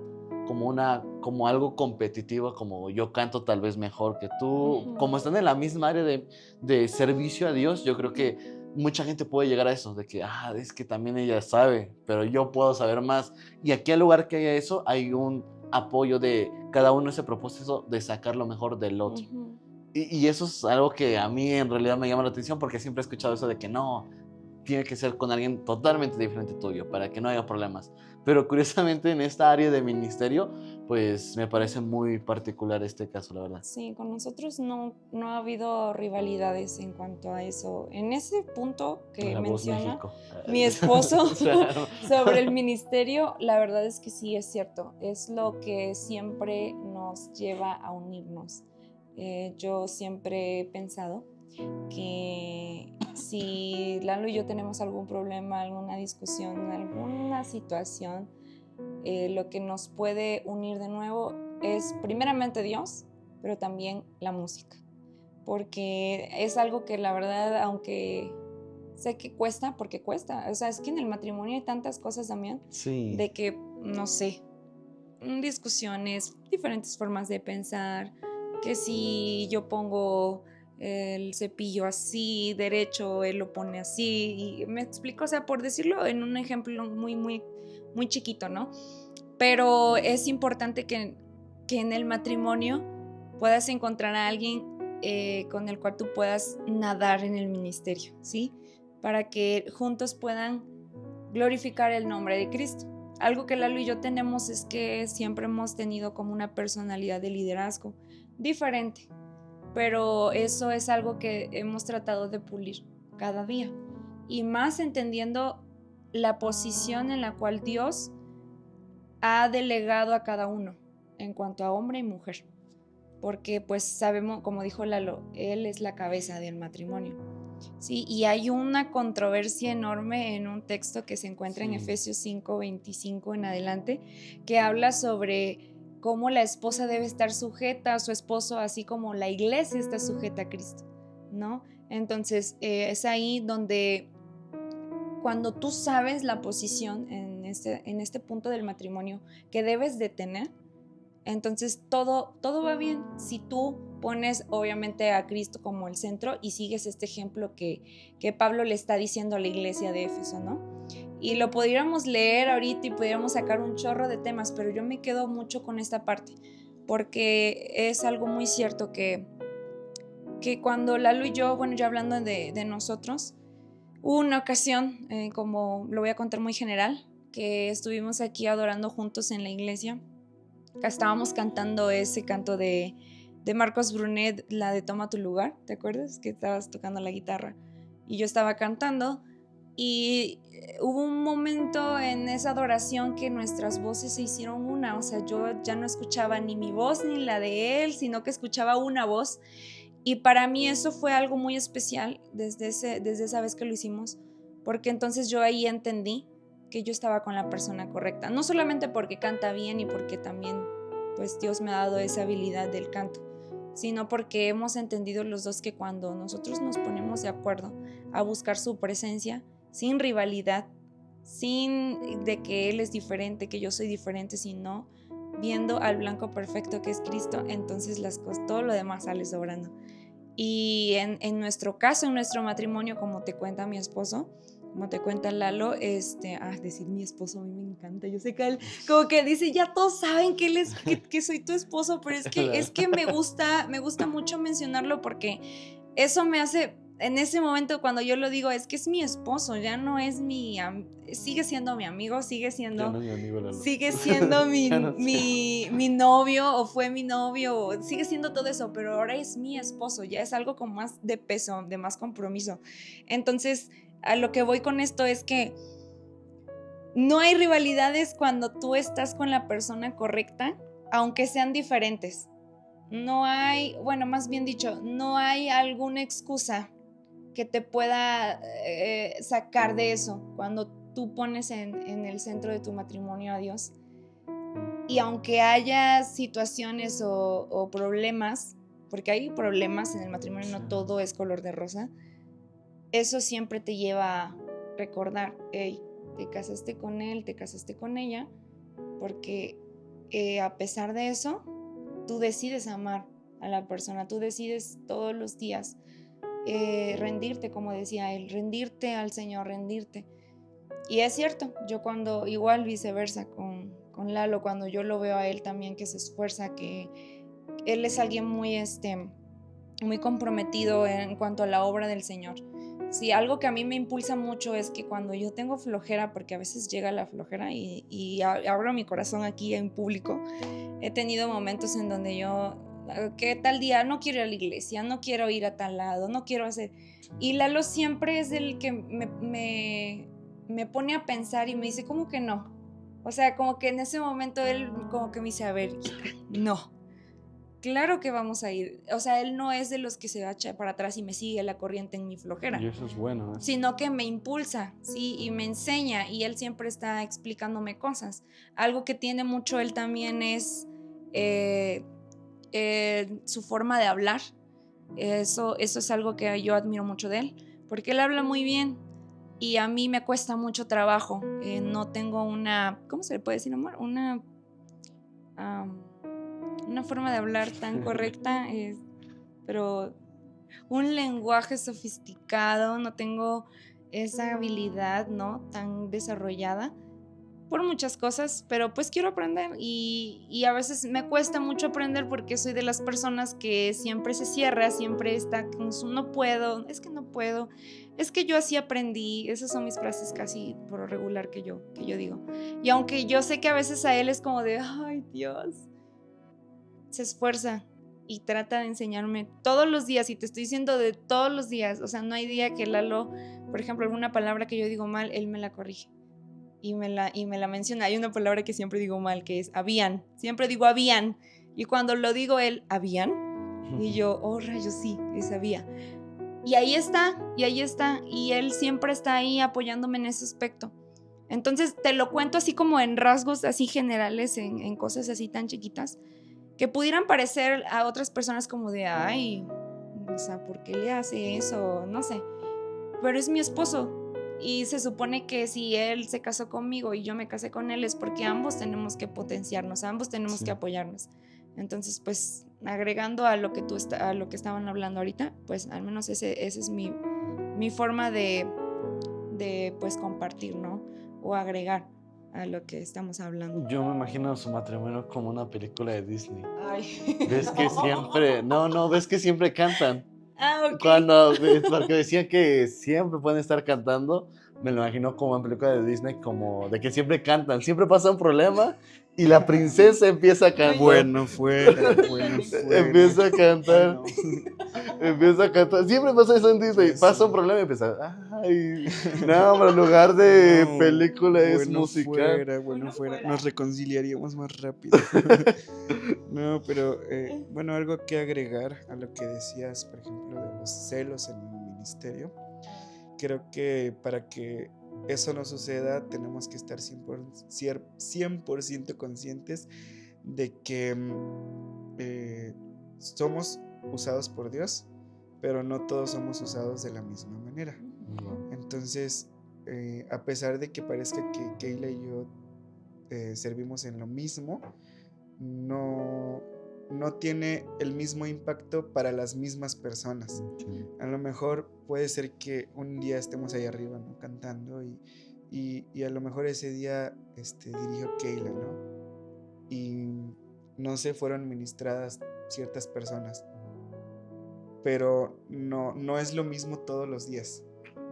como algo competitivo, como yo canto tal vez mejor que tú, como están en la misma área de servicio a Dios, yo creo que mucha gente puede llegar a eso, de que, es que también ella sabe, pero yo puedo saber más. Y aquí, al lugar que haya eso, hay un apoyo de cada uno, ese propósito de sacar lo mejor del otro. Y eso es algo que a mí en realidad me llama la atención, porque siempre he escuchado eso de que no, tiene que ser con alguien totalmente diferente tuyo para que no haya problemas. Pero curiosamente en esta área de ministerio, pues me parece muy particular este caso, la verdad. Sí, con nosotros no ha habido rivalidades en cuanto a eso. En ese punto que menciona mi esposo sobre el ministerio, la verdad es que sí es cierto. Es lo que siempre nos lleva a unirnos. Yo siempre he pensado que si Lalo y yo tenemos algún problema, alguna discusión, alguna situación, lo que nos puede unir de nuevo es primeramente Dios, pero también la música, porque es algo que la verdad, aunque sé que cuesta, porque cuesta, o sea, es que en el matrimonio hay tantas cosas también, de que, no sé, discusiones, diferentes formas de pensar, que si yo pongo el cepillo así, derecho, él lo pone así, y me explico, o sea, por decirlo en un ejemplo muy, muy, muy chiquito, ¿no? Pero es importante que en el matrimonio puedas encontrar a alguien con el cual tú puedas nadar en el ministerio, ¿sí? Para que juntos puedan glorificar el nombre de Cristo. Algo que Lalo y yo tenemos es que siempre hemos tenido como una personalidad de liderazgo diferente, pero eso es algo que hemos tratado de pulir cada día, y más entendiendo la posición en la cual Dios ha delegado a cada uno en cuanto a hombre y mujer, porque pues sabemos, como dijo Lalo, él es la cabeza del matrimonio, ¿sí? Y hay una controversia enorme en un texto que se encuentra en Efesios 5:25 en adelante, que habla sobre cómo la esposa debe estar sujeta a su esposo, así como la iglesia está sujeta a Cristo, ¿no? Entonces es ahí donde, cuando tú sabes la posición en este punto del matrimonio que debes de tener, entonces todo va bien. Si tú pones obviamente a Cristo como el centro y sigues este ejemplo que Pablo le está diciendo a la iglesia de Éfeso, ¿no? Y lo pudiéramos leer ahorita y pudiéramos sacar un chorro de temas, pero yo me quedo mucho con esta parte, porque es algo muy cierto que cuando Lalo y yo, bueno, ya hablando de nosotros, hubo una ocasión, como lo voy a contar muy general, que estuvimos aquí adorando juntos en la iglesia. Estábamos cantando ese canto de Marcos Brunet, la de Toma tu lugar, ¿te acuerdas? Que estabas tocando la guitarra y yo estaba cantando, y hubo un momento en esa adoración que nuestras voces se hicieron una, o sea, yo ya no escuchaba ni mi voz ni la de él, sino que escuchaba una voz, y para mí eso fue algo muy especial desde esa vez que lo hicimos, porque entonces yo ahí entendí que yo estaba con la persona correcta. No solamente porque canta bien y porque también pues Dios me ha dado esa habilidad del canto, sino porque hemos entendido los dos que cuando nosotros nos ponemos de acuerdo a buscar su presencia, sin rivalidad, sin de que Él es diferente, que yo soy diferente, sino viendo al blanco perfecto que es Cristo, entonces las cosas, todo lo demás sale sobrando. Y en nuestro caso, en nuestro matrimonio, como te cuenta mi esposo, como te cuenta Lalo, decir mi esposo a mí me encanta. Yo sé que él como que dice, ya todos saben que él es, que soy tu esposo, pero es que me gusta mucho mencionarlo porque eso me hace, en ese momento cuando yo lo digo, es que es mi esposo, ya no es sigue siendo mi amigo, sigue siendo, no es mi amigo, Lalo. Sigue siendo No mi novio, o fue mi novio, o sigue siendo todo eso, pero ahora es mi esposo, ya es algo con más de peso, de más compromiso. Entonces, a lo que voy con esto es que no hay rivalidades cuando tú estás con la persona correcta, aunque sean diferentes. No hay, bueno, más bien dicho, no hay alguna excusa que te pueda sacar de eso cuando tú pones en el centro de tu matrimonio a Dios. Y aunque haya situaciones o problemas, porque hay problemas en el matrimonio, no todo es color de rosa, eso siempre te lleva a recordar, hey, te casaste con él, te casaste con ella, porque a pesar de eso, tú decides amar a la persona, tú decides todos los días rendirte, como decía él, rendirte al Señor, rendirte. Y es cierto, yo cuando, igual viceversa con Lalo, cuando yo lo veo a él también que se esfuerza, que él es alguien muy comprometido en cuanto a la obra del Señor. Sí, algo que a mí me impulsa mucho es que cuando yo tengo flojera, porque a veces llega la flojera y abro mi corazón aquí en público, he tenido momentos en donde yo, ¿qué tal día? No quiero ir a la iglesia, no quiero ir a tal lado, no quiero hacer... Y Lalo siempre es el que me pone a pensar y me dice, ¿cómo que no? O sea, como que en ese momento él como que me dice, a ver, no. Claro que vamos a ir. O sea, él no es de los que se va a echar para atrás y me sigue la corriente en mi flojera. Y eso es bueno, ¿eh? Sino que me impulsa, sí, y me enseña, y él siempre está explicándome cosas. Algo que tiene mucho él también es su forma de hablar. Eso es algo que yo admiro mucho de él, porque él habla muy bien y a mí me cuesta mucho trabajo. No tengo una, ¿cómo se le puede decir, amor? Una forma de hablar tan correcta, pero un lenguaje sofisticado, no tengo esa habilidad, ¿no? Tan desarrollada por muchas cosas, pero pues quiero aprender y a veces me cuesta mucho aprender porque soy de las personas que siempre se cierra, siempre está con su no puedo, es que no puedo, es que yo así aprendí. Esas son mis frases casi por lo regular que yo digo. Y aunque yo sé que a veces a él es como de, ay Dios, se esfuerza y trata de enseñarme todos los días, y te estoy diciendo de todos los días, o sea, no hay día que Lalo, por ejemplo, alguna palabra que yo digo mal, él me la corrige y me la menciona. Hay una palabra que siempre digo mal, que es habían, siempre digo habían, y cuando lo digo él, habían, y yo, oh rayos, sí, es había. Y ahí está, y él siempre está ahí apoyándome en ese aspecto. Entonces te lo cuento así como en rasgos así generales, en cosas así tan chiquitas, que pudieran parecer a otras personas como de, ay, o sea, ¿por qué le hace eso? No sé, pero es mi esposo y se supone que si él se casó conmigo y yo me casé con él es porque ambos tenemos que potenciarnos, ambos tenemos que apoyarnos. Entonces, pues, agregando a lo que a lo que estaban hablando ahorita, pues, al menos ese es mi forma de pues, compartir, ¿no? O agregar a lo que estamos hablando. Yo me imagino su matrimonio como una película de Disney. Ay. ¿Ves que siempre? No, ves que siempre cantan. Ok. Porque decían que siempre pueden estar cantando, me lo imagino como en película de Disney, como de que siempre cantan, siempre pasa un problema y la princesa empieza a cantar. Bueno fuera. Empieza a cantar. Bueno. Empieza a cantar. Siempre pasa eso en Disney. Pasa un problema y empieza. Ay, no, pero en lugar de película es musical. Bueno fuera. Nos reconciliaríamos más rápido. No, pero bueno, algo que agregar a lo que decías, por ejemplo, de los celos en el ministerio. Creo que para que eso no suceda, tenemos que estar 100% conscientes de que somos usados por Dios, pero no todos somos usados de la misma manera. Entonces, a pesar de que parezca que Keila y yo servimos en lo mismo, no tiene el mismo impacto para las mismas personas. A lo mejor puede ser que un día estemos ahí arriba, ¿no?, cantando y a lo mejor ese día dirigió Keila, ¿no? Y no sé, fueron ministradas ciertas personas, pero no es lo mismo todos los días.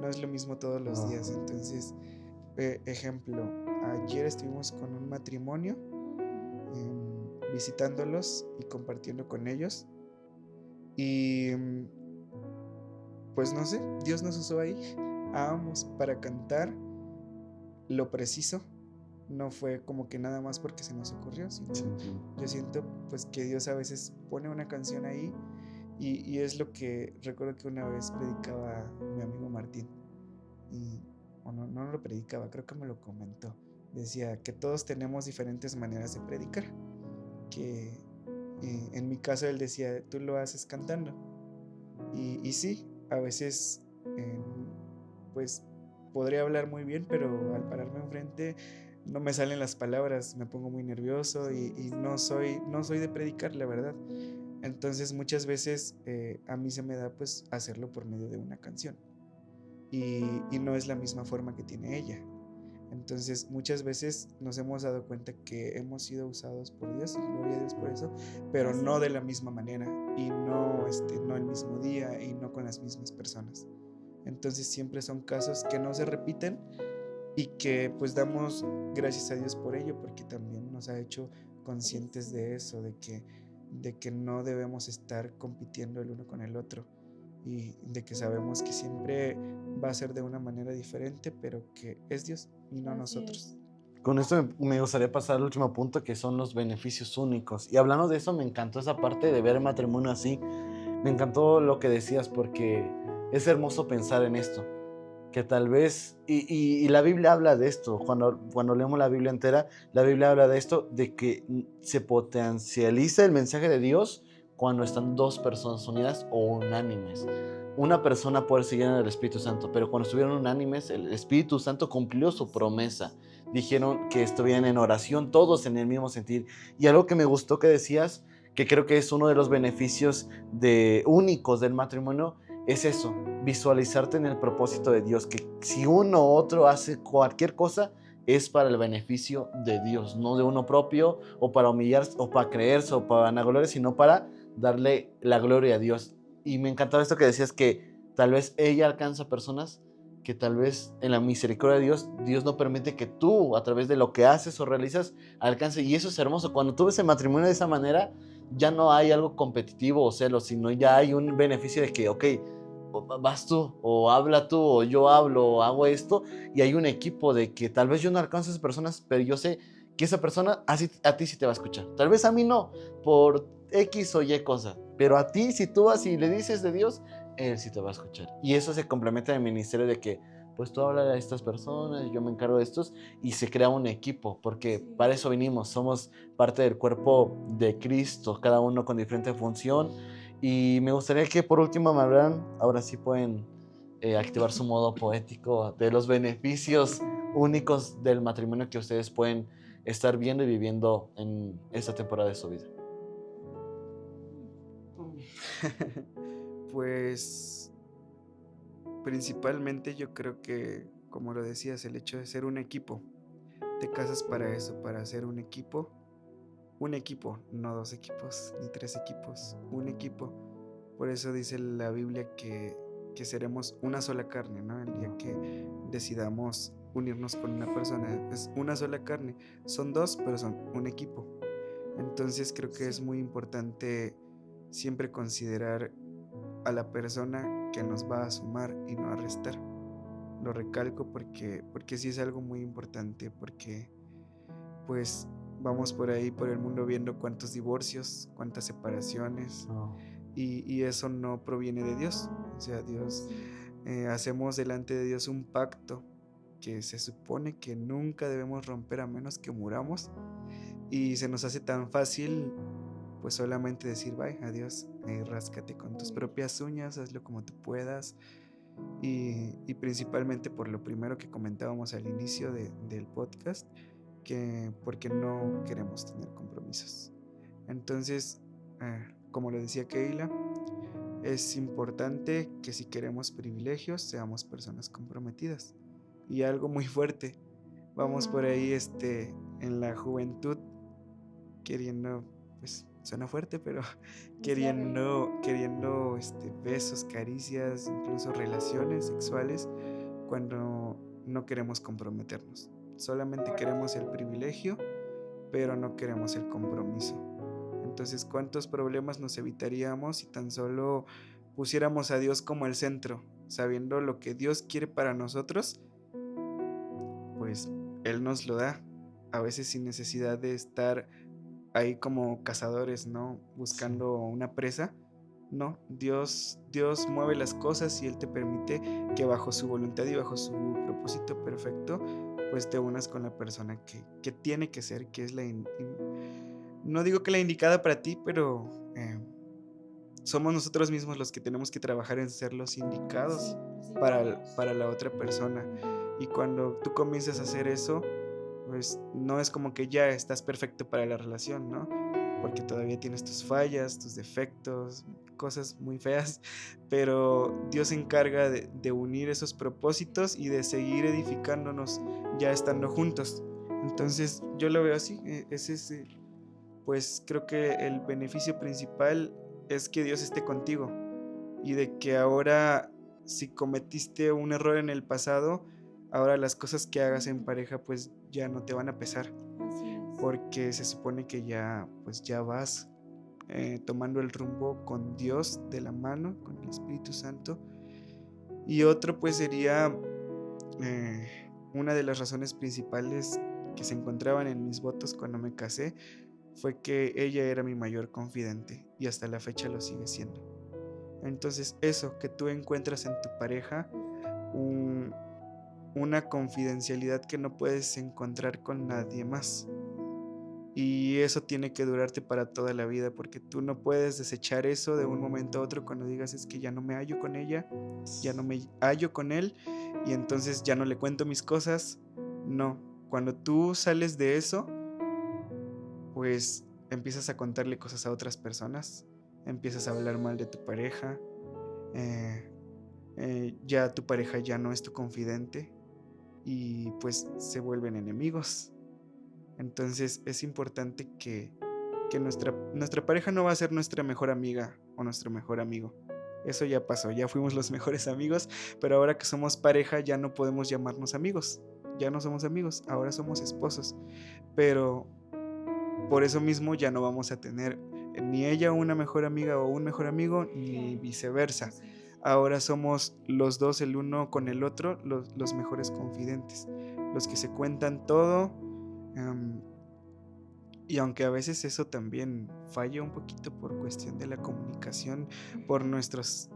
No es lo mismo todos los días. Entonces, ejemplo, ayer estuvimos con un matrimonio, visitándolos y compartiendo con ellos. Y pues no sé, Dios nos usó ahí a ambos para cantar lo preciso. No fue como que nada más porque se nos ocurrió, sino yo siento pues que Dios a veces pone una canción ahí y es lo que recuerdo que una vez predicaba mi amigo Martín. O no lo predicaba, creo que me lo comentó. Decía que todos tenemos diferentes maneras de predicar. Que en mi caso él decía, tú lo haces cantando. Y sí, a veces pues podría hablar muy bien, pero al pararme enfrente no me salen las palabras, me pongo muy nervioso y no soy de predicar, la verdad. Entonces muchas veces a mí se me da pues hacerlo por medio de una canción y no es la misma forma que tiene ella. Entonces muchas veces nos hemos dado cuenta que hemos sido usados por Dios y gloria a Dios por eso, pero no de la misma manera y no el mismo día y no con las mismas personas. Entonces siempre son casos que no se repiten y que pues damos gracias a Dios por ello, porque también nos ha hecho conscientes de eso, de que no debemos estar compitiendo el uno con el otro y de que sabemos que siempre va a ser de una manera diferente, pero que es Dios y no nosotros. Con esto me gustaría pasar al último punto, que son los beneficios únicos. Y hablando de eso, me encantó esa parte de ver el matrimonio así. Me encantó lo que decías, porque es hermoso pensar en esto. Que tal vez, y la Biblia habla de esto, cuando leemos la Biblia entera, la Biblia habla de esto, de que se potencializa el mensaje de Dios cuando están dos personas unidas o unánimes. Una persona puede ser llena del Espíritu Santo, pero cuando estuvieron unánimes, el Espíritu Santo cumplió su promesa. Dijeron que estuvieran en oración, todos en el mismo sentir. Y algo que me gustó que decías, que creo que es uno de los beneficios únicos del matrimonio, es eso, visualizarte en el propósito de Dios, que si uno u otro hace cualquier cosa, es para el beneficio de Dios, no de uno propio, o para humillarse, o para creerse, o para vanagloriarse, sino para darle la gloria a Dios. Y me encantaba esto que decías, que tal vez ella alcanza personas que tal vez en la misericordia de Dios, Dios no permite que tú, a través de lo que haces o realizas, alcance. Y eso es hermoso. Cuando tú ves el matrimonio de esa manera, ya no hay algo competitivo o celos, sino ya hay un beneficio de que, ok, vas tú, o habla tú, o yo hablo, o hago esto, y hay un equipo de que tal vez yo no alcanzo a esas personas, pero yo sé que esa persona a ti sí te va a escuchar. Tal vez a mí no, por X o Y cosa, pero a ti, si tú vas y le dices de Dios, Él sí te va a escuchar. Y eso se complementa en el ministerio de que, pues tú hablas a estas personas, yo me encargo de estos, y se crea un equipo, porque para eso vinimos, somos parte del cuerpo de Cristo, cada uno con diferente función. Y me gustaría que por último me hablaran, ahora sí pueden activar su modo poético, de los beneficios únicos del matrimonio que ustedes pueden estar viendo y viviendo en esta temporada de su vida. Pues principalmente yo creo que, como lo decías, el hecho de ser un equipo. Te casas para eso, para ser un equipo, no 2 equipos, ni 3 equipos, un equipo. Por eso dice la Biblia que seremos una sola carne, ¿no? El día que decidamos unirnos con una persona, es una sola carne. Son 2, pero son un equipo. Entonces creo que es muy importante siempre considerar a la persona que nos va a sumar y no a restar. Lo recalco porque sí es algo muy importante, porque pues vamos por ahí, por el mundo, viendo cuántos divorcios, cuántas separaciones, y eso no proviene de Dios. O sea, Dios, hacemos delante de Dios un pacto que se supone que nunca debemos romper a menos que muramos, y se nos hace tan fácil pues solamente decir bye, adiós, ráscate con tus propias uñas, hazlo como tú puedas, y principalmente por lo primero que comentábamos al inicio del podcast, que porque no queremos tener compromisos. Entonces, como lo decía Keila, es importante que si queremos privilegios seamos personas comprometidas. Y algo muy fuerte, vamos por ahí en la juventud queriendo, pues suena fuerte, pero queriendo besos, caricias, incluso relaciones sexuales, cuando no queremos comprometernos. Solamente queremos el privilegio, pero no queremos el compromiso. Entonces, ¿cuántos problemas nos evitaríamos si tan solo pusiéramos a Dios como el centro, sabiendo lo que Dios quiere para nosotros? Pues Él nos lo da, a veces sin necesidad de estar ahí como cazadores, ¿no? Buscando una presa. No, Dios mueve las cosas y Él te permite que bajo su voluntad y bajo su propósito perfecto, pues te unas con la persona que tiene que ser, que es no digo que la indicada para ti, pero somos nosotros mismos los que tenemos que trabajar en ser los indicados para la otra persona. Y cuando tú comienzas a hacer eso, pues no es como que ya estás perfecto para la relación, ¿no? Porque todavía tienes tus fallas, tus defectos, cosas muy feas, pero Dios se encarga de unir esos propósitos y de seguir edificándonos ya estando juntos. Entonces yo lo veo así, pues creo que el beneficio principal es que Dios esté contigo y de que ahora, si cometiste un error en el pasado, ahora las cosas que hagas en pareja pues ya no te van a pesar, porque se supone que ya pues ya vas tomando el rumbo con Dios de la mano, con el Espíritu Santo. Y otro pues sería una de las razones principales que se encontraban en mis votos cuando me casé, fue que ella era mi mayor confidente y hasta la fecha lo sigue siendo. Entonces eso, que tú encuentras en tu pareja una confidencialidad que no puedes encontrar con nadie más. Y eso tiene que durarte para toda la vida, porque tú no puedes desechar eso de un momento a otro cuando digas es que ya no me hallo con ella, ya no me hallo con él y entonces ya no le cuento mis cosas. No, cuando tú sales de eso, pues empiezas a contarle cosas a otras personas, empiezas a hablar mal de tu pareja, ya tu pareja ya no es tu confidente y pues se vuelven enemigos. Entonces es importante que nuestra pareja no va a ser nuestra mejor amiga o nuestro mejor amigo. Eso ya pasó, ya fuimos los mejores amigos, pero ahora que somos pareja ya no podemos llamarnos amigos, ya no somos amigos, ahora somos esposos. Pero por eso mismo ya no vamos a tener ni ella una mejor amiga o un mejor amigo, ni viceversa. Ahora somos los dos, el uno con el otro, los mejores confidentes, los que se cuentan todo. Y aunque a veces eso también falla un poquito por cuestión de la comunicación, por nuestras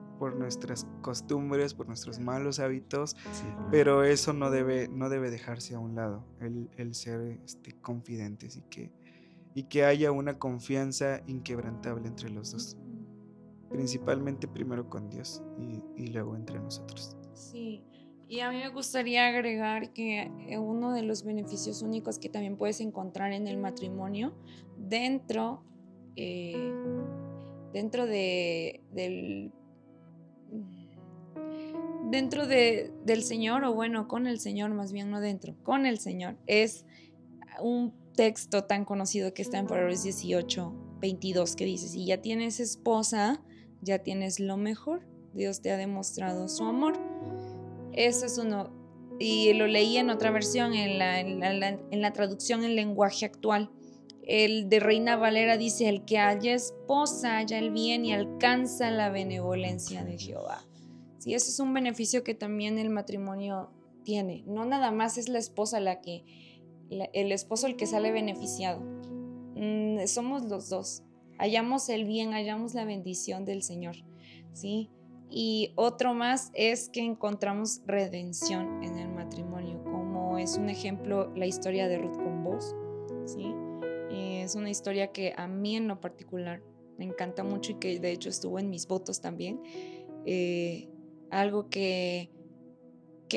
costumbres, por nuestros malos hábitos, sí, pero eso no debe dejarse a un lado, el ser confidentes y que haya una confianza inquebrantable entre los dos, principalmente primero con Dios y luego entre nosotros. Sí, y a mí me gustaría agregar que uno de los beneficios únicos que también puedes encontrar en el matrimonio dentro del Señor, o bueno, con el Señor, más bien no dentro, con el Señor, es un texto tan conocido que está en Proverbios 18:22, que dice: si ya tienes esposa, ya tienes lo mejor, Dios te ha demostrado su amor. Eso es uno, y lo leí en otra versión, en la traducción en lenguaje actual. El de Reina Valera dice: el que haya esposa halla el bien y alcanza la benevolencia de Jehová. Sí, eso es un beneficio que también el matrimonio tiene. No nada más es la esposa el esposo el que sale beneficiado. Somos los dos. Hallamos el bien, hallamos la bendición del Señor, ¿sí? Y otro más es que encontramos redención en el matrimonio. Como es un ejemplo la historia de Ruth con Boaz, ¿sí? Es una historia que a mí en lo particular me encanta mucho y que de hecho estuvo en mis votos también. Algo que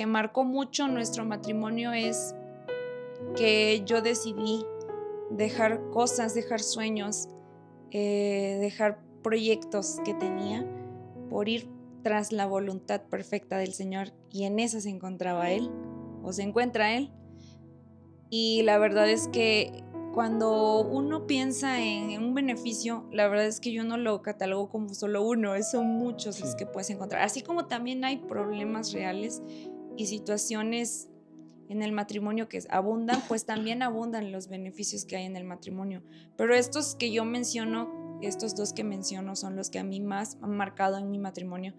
marcó mucho nuestro matrimonio es que yo decidí dejar cosas, dejar sueños, dejar proyectos que tenía por ir tras la voluntad perfecta del Señor, y en esa se encontraba Él, o se encuentra Él. Y la verdad es que cuando uno piensa en un beneficio, la verdad es que yo no lo catalogo como solo uno, son muchos los que puedes encontrar. Así como también hay problemas reales y situaciones en el matrimonio que abundan, pues también abundan los beneficios que hay en el matrimonio. Pero estos que yo menciono, estos dos que menciono, son los que a mí más han marcado en mi matrimonio,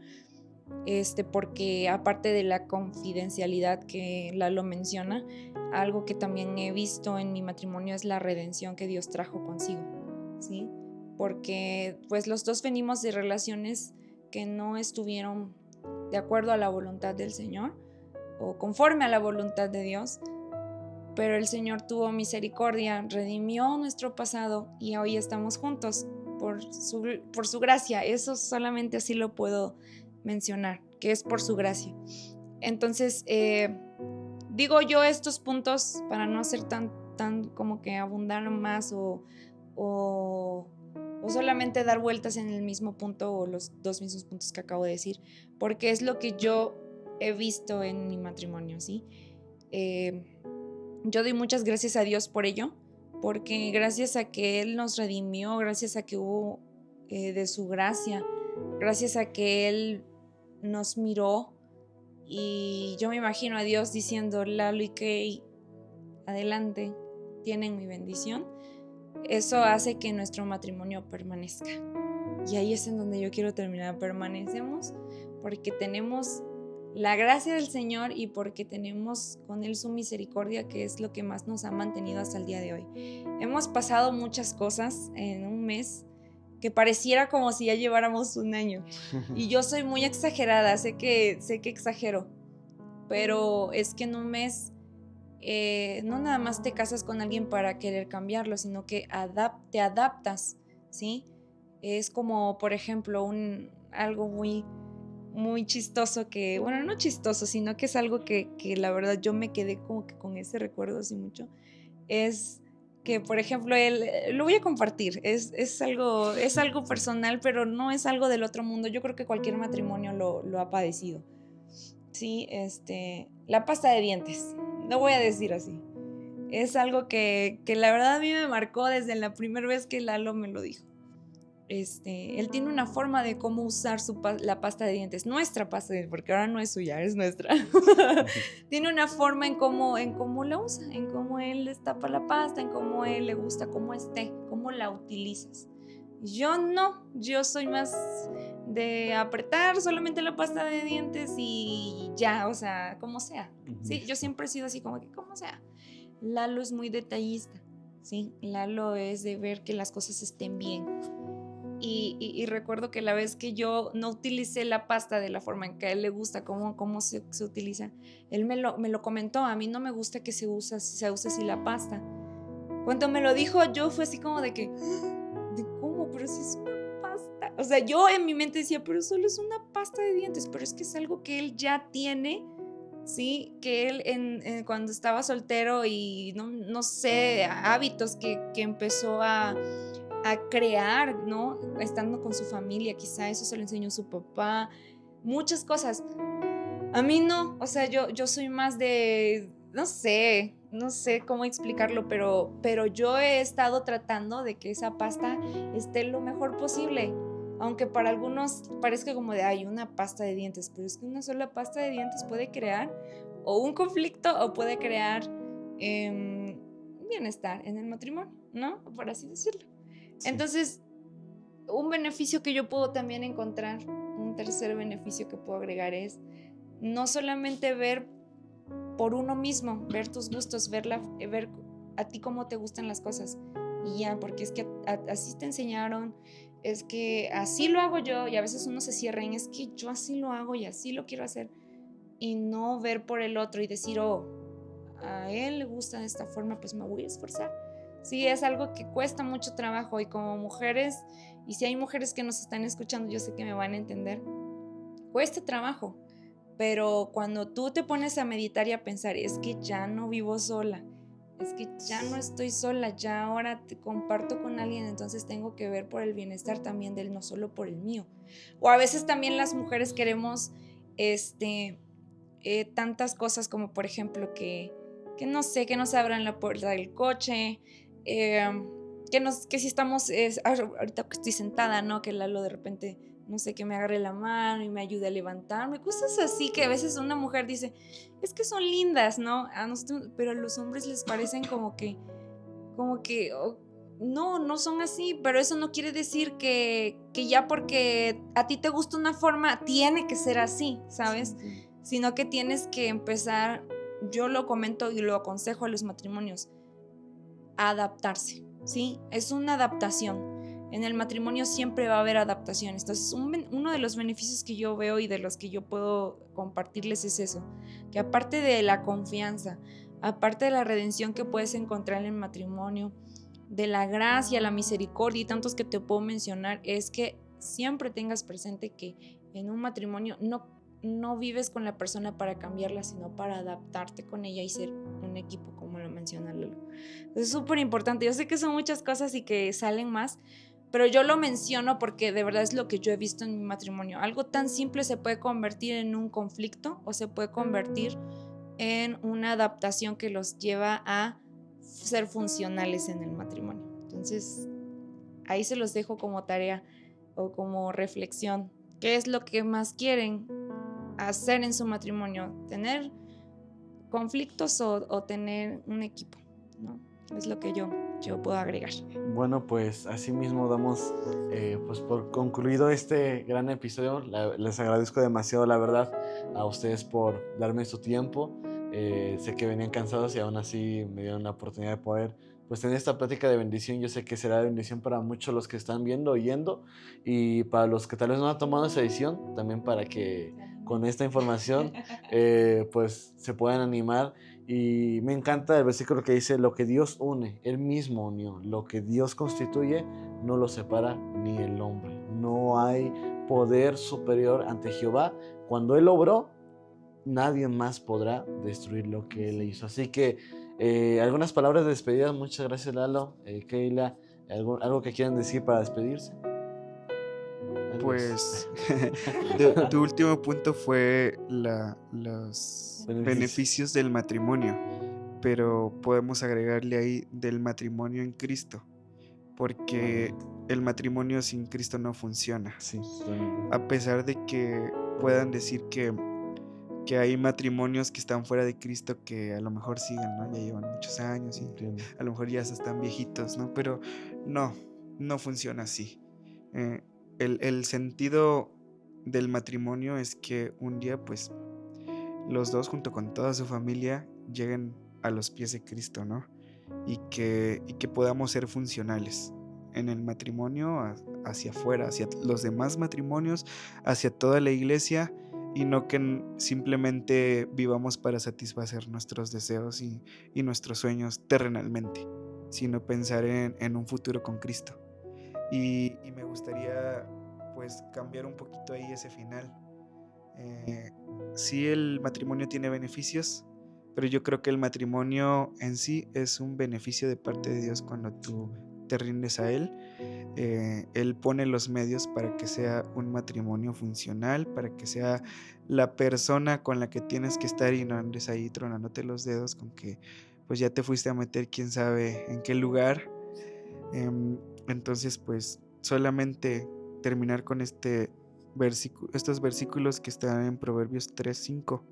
porque aparte de la confidencialidad que Lalo menciona, algo que también he visto en mi matrimonio es la redención que Dios trajo consigo, ¿sí? Porque pues los dos venimos de relaciones que no estuvieron de acuerdo a la voluntad del Señor o conforme a la voluntad de Dios, pero el Señor tuvo misericordia, redimió nuestro pasado y hoy estamos juntos por su gracia. Eso solamente así lo puedo mencionar, que es por su gracia. Entonces, digo yo estos puntos para no hacer tan como que abundar más o solamente dar vueltas en el mismo punto o los dos mismos puntos que acabo de decir, porque es lo que yo he visto en mi matrimonio, ¿sí? Yo doy muchas gracias a Dios por ello, porque gracias a que Él nos redimió, gracias a que hubo de su gracia, gracias a que Él nos miró, y yo me imagino a Dios diciendo: Lalo y Kay, adelante, tienen mi bendición. Eso hace que nuestro matrimonio permanezca. Y ahí es en donde yo quiero terminar. Permanecemos porque tenemos la gracia del Señor y porque tenemos con Él su misericordia, que es lo que más nos ha mantenido hasta el día de hoy. Hemos pasado muchas cosas en un mes que pareciera como si ya lleváramos un año. Y yo soy muy exagerada, sé que exagero, pero es que en un mes no nada más te casas con alguien para querer cambiarlo, sino que te adaptas, ¿sí? Es como, por ejemplo, algo muy, muy chistoso que, bueno, no chistoso, sino que es algo que la verdad yo me quedé como que con ese recuerdo así mucho. Es que, por ejemplo, lo voy a compartir, es algo personal, pero no es algo del otro mundo. Yo creo que cualquier matrimonio lo ha padecido. Sí, la pasta de dientes, lo voy a decir así. Es algo que la verdad a mí me marcó desde la primera vez que Lalo me lo dijo. Él tiene una forma de cómo usar la pasta de dientes, nuestra pasta de dientes, porque ahora no es suya, es nuestra. Tiene una forma en cómo la usa, en cómo él destapa la pasta, en cómo él le gusta cómo esté, cómo la utilizas. Yo no, yo soy más de apretar solamente la pasta de dientes y ya, o sea, como sea. Sí, yo siempre he sido así como que como sea. Lalo es muy detallista, ¿sí? Lalo es de ver que las cosas estén bien. Y recuerdo que la vez que yo no utilicé la pasta de la forma en que a él le gusta, cómo se utiliza, él me lo comentó. A mí no me gusta que se use así la pasta. Cuando me lo dijo, yo fue así como de que, ¿de cómo? Pero si es una pasta. O sea, yo en mi mente decía, pero solo es una pasta de dientes, pero es que es algo que él ya tiene, ¿sí? Que él cuando estaba soltero y no sé, hábitos que empezó a crear, ¿no? Estando con su familia, quizá eso se lo enseñó su papá, muchas cosas. A mí no, o sea, yo soy más de, no sé cómo explicarlo, pero yo he estado tratando de que esa pasta esté lo mejor posible, aunque para algunos parezca como de, ay, una pasta de dientes, pero es que una sola pasta de dientes puede crear o un conflicto o puede crear bienestar en el matrimonio, ¿no? Por así decirlo. Sí. Entonces, un beneficio que yo puedo también encontrar, un tercer beneficio que puedo agregar es no solamente ver por uno mismo, ver tus gustos, ver a ti cómo te gustan las cosas y ya, porque es que así te enseñaron, es que así lo hago yo, y a veces uno se cierra en es que yo así lo hago y así lo quiero hacer, y no ver por el otro y decir, oh, a él le gusta de esta forma, pues me voy a esforzar. Sí, es algo que cuesta mucho trabajo y como mujeres, y si hay mujeres que nos están escuchando, yo sé que me van a entender, cuesta trabajo, pero cuando tú te pones a meditar y a pensar, es que ya no vivo sola, es que ya no estoy sola, ya ahora te comparto con alguien, entonces tengo que ver por el bienestar también de él, no solo por el mío. O a veces también las mujeres queremos tantas cosas como por ejemplo que no sé, que nos abran la puerta del coche, que si estamos, ahorita que estoy sentada, ¿no? Que Lalo de repente, no sé, que me agarre la mano y me ayude a levantarme, cosas así que a veces una mujer dice, es que son lindas, ¿no? A nosotros, pero a los hombres les parecen no, no son así, pero eso no quiere decir que ya porque a ti te gusta una forma, tiene que ser así, ¿sabes? Sí. Sino que tienes que empezar, yo lo comento y lo aconsejo a los matrimonios, a adaptarse, ¿sí? Es una adaptación. En el matrimonio siempre va a haber adaptaciones. Entonces, uno de los beneficios que yo veo y de los que yo puedo compartirles es eso, que aparte de la confianza, aparte de la redención que puedes encontrar en el matrimonio, de la gracia, la misericordia y tantos que te puedo mencionar, es que siempre tengas presente que en un matrimonio no vives con la persona para cambiarla, sino para adaptarte con ella y ser un equipo, como lo menciona Lalo. Es súper importante. Yo sé que son muchas cosas y que salen más, pero yo lo menciono porque de verdad es lo que yo he visto en mi matrimonio. Algo tan simple se puede convertir en un conflicto o se puede convertir en una adaptación que los lleva a ser funcionales en el matrimonio. Entonces, ahí se los dejo como tarea o como reflexión. ¿Qué es lo que más quieren hacer en su matrimonio? ¿Tener conflictos o tener un equipo? ¿No? Es lo que yo puedo agregar. Bueno, pues así mismo damos pues por concluido este gran episodio. Les agradezco demasiado, la verdad, a ustedes por darme su tiempo. Sé que venían cansados y aún así me dieron la oportunidad de poder pues tener esta plática de bendición. Yo sé que será de bendición para muchos los que están viendo, oyendo, y para los que tal vez no han tomado esa decisión, también para que con esta información pues se puedan animar. Y me encanta el versículo que dice: lo que Dios une, Él mismo unió. Lo que Dios constituye, no lo separa ni el hombre. No hay poder superior ante Jehová. Cuando Él obró, nadie más podrá destruir lo que Él hizo. Así que algunas palabras de despedida. Muchas gracias, Lalo, Keila. ¿Algo que quieran decir para despedirse? Pues tu último punto fue los beneficios del matrimonio, pero podemos agregarle ahí del matrimonio en Cristo, porque el matrimonio sin Cristo no funciona. Sí. A pesar de que puedan decir que hay matrimonios que están fuera de Cristo que a lo mejor siguen, ¿no? Ya llevan muchos años y a lo mejor ya están viejitos, ¿no? Pero no funciona así. El sentido del matrimonio es que un día pues los dos junto con toda su familia lleguen a los pies de Cristo, ¿no? Y que podamos ser funcionales en el matrimonio hacia afuera, hacia los demás matrimonios, hacia toda la iglesia, y no que simplemente vivamos para satisfacer nuestros deseos y nuestros sueños terrenalmente, sino pensar en un futuro con Cristo. Y me gustaría pues cambiar un poquito ahí ese final. Sí, el matrimonio tiene beneficios, pero yo creo que el matrimonio en sí es un beneficio de parte de Dios cuando tú te rindes a Él. Él pone los medios para que sea un matrimonio funcional, para que sea la persona con la que tienes que estar y no andes ahí tronándote los dedos con que pues ya te fuiste a meter quién sabe en qué lugar. Entonces pues solamente terminar con estos versículos que están en Proverbios 3:5.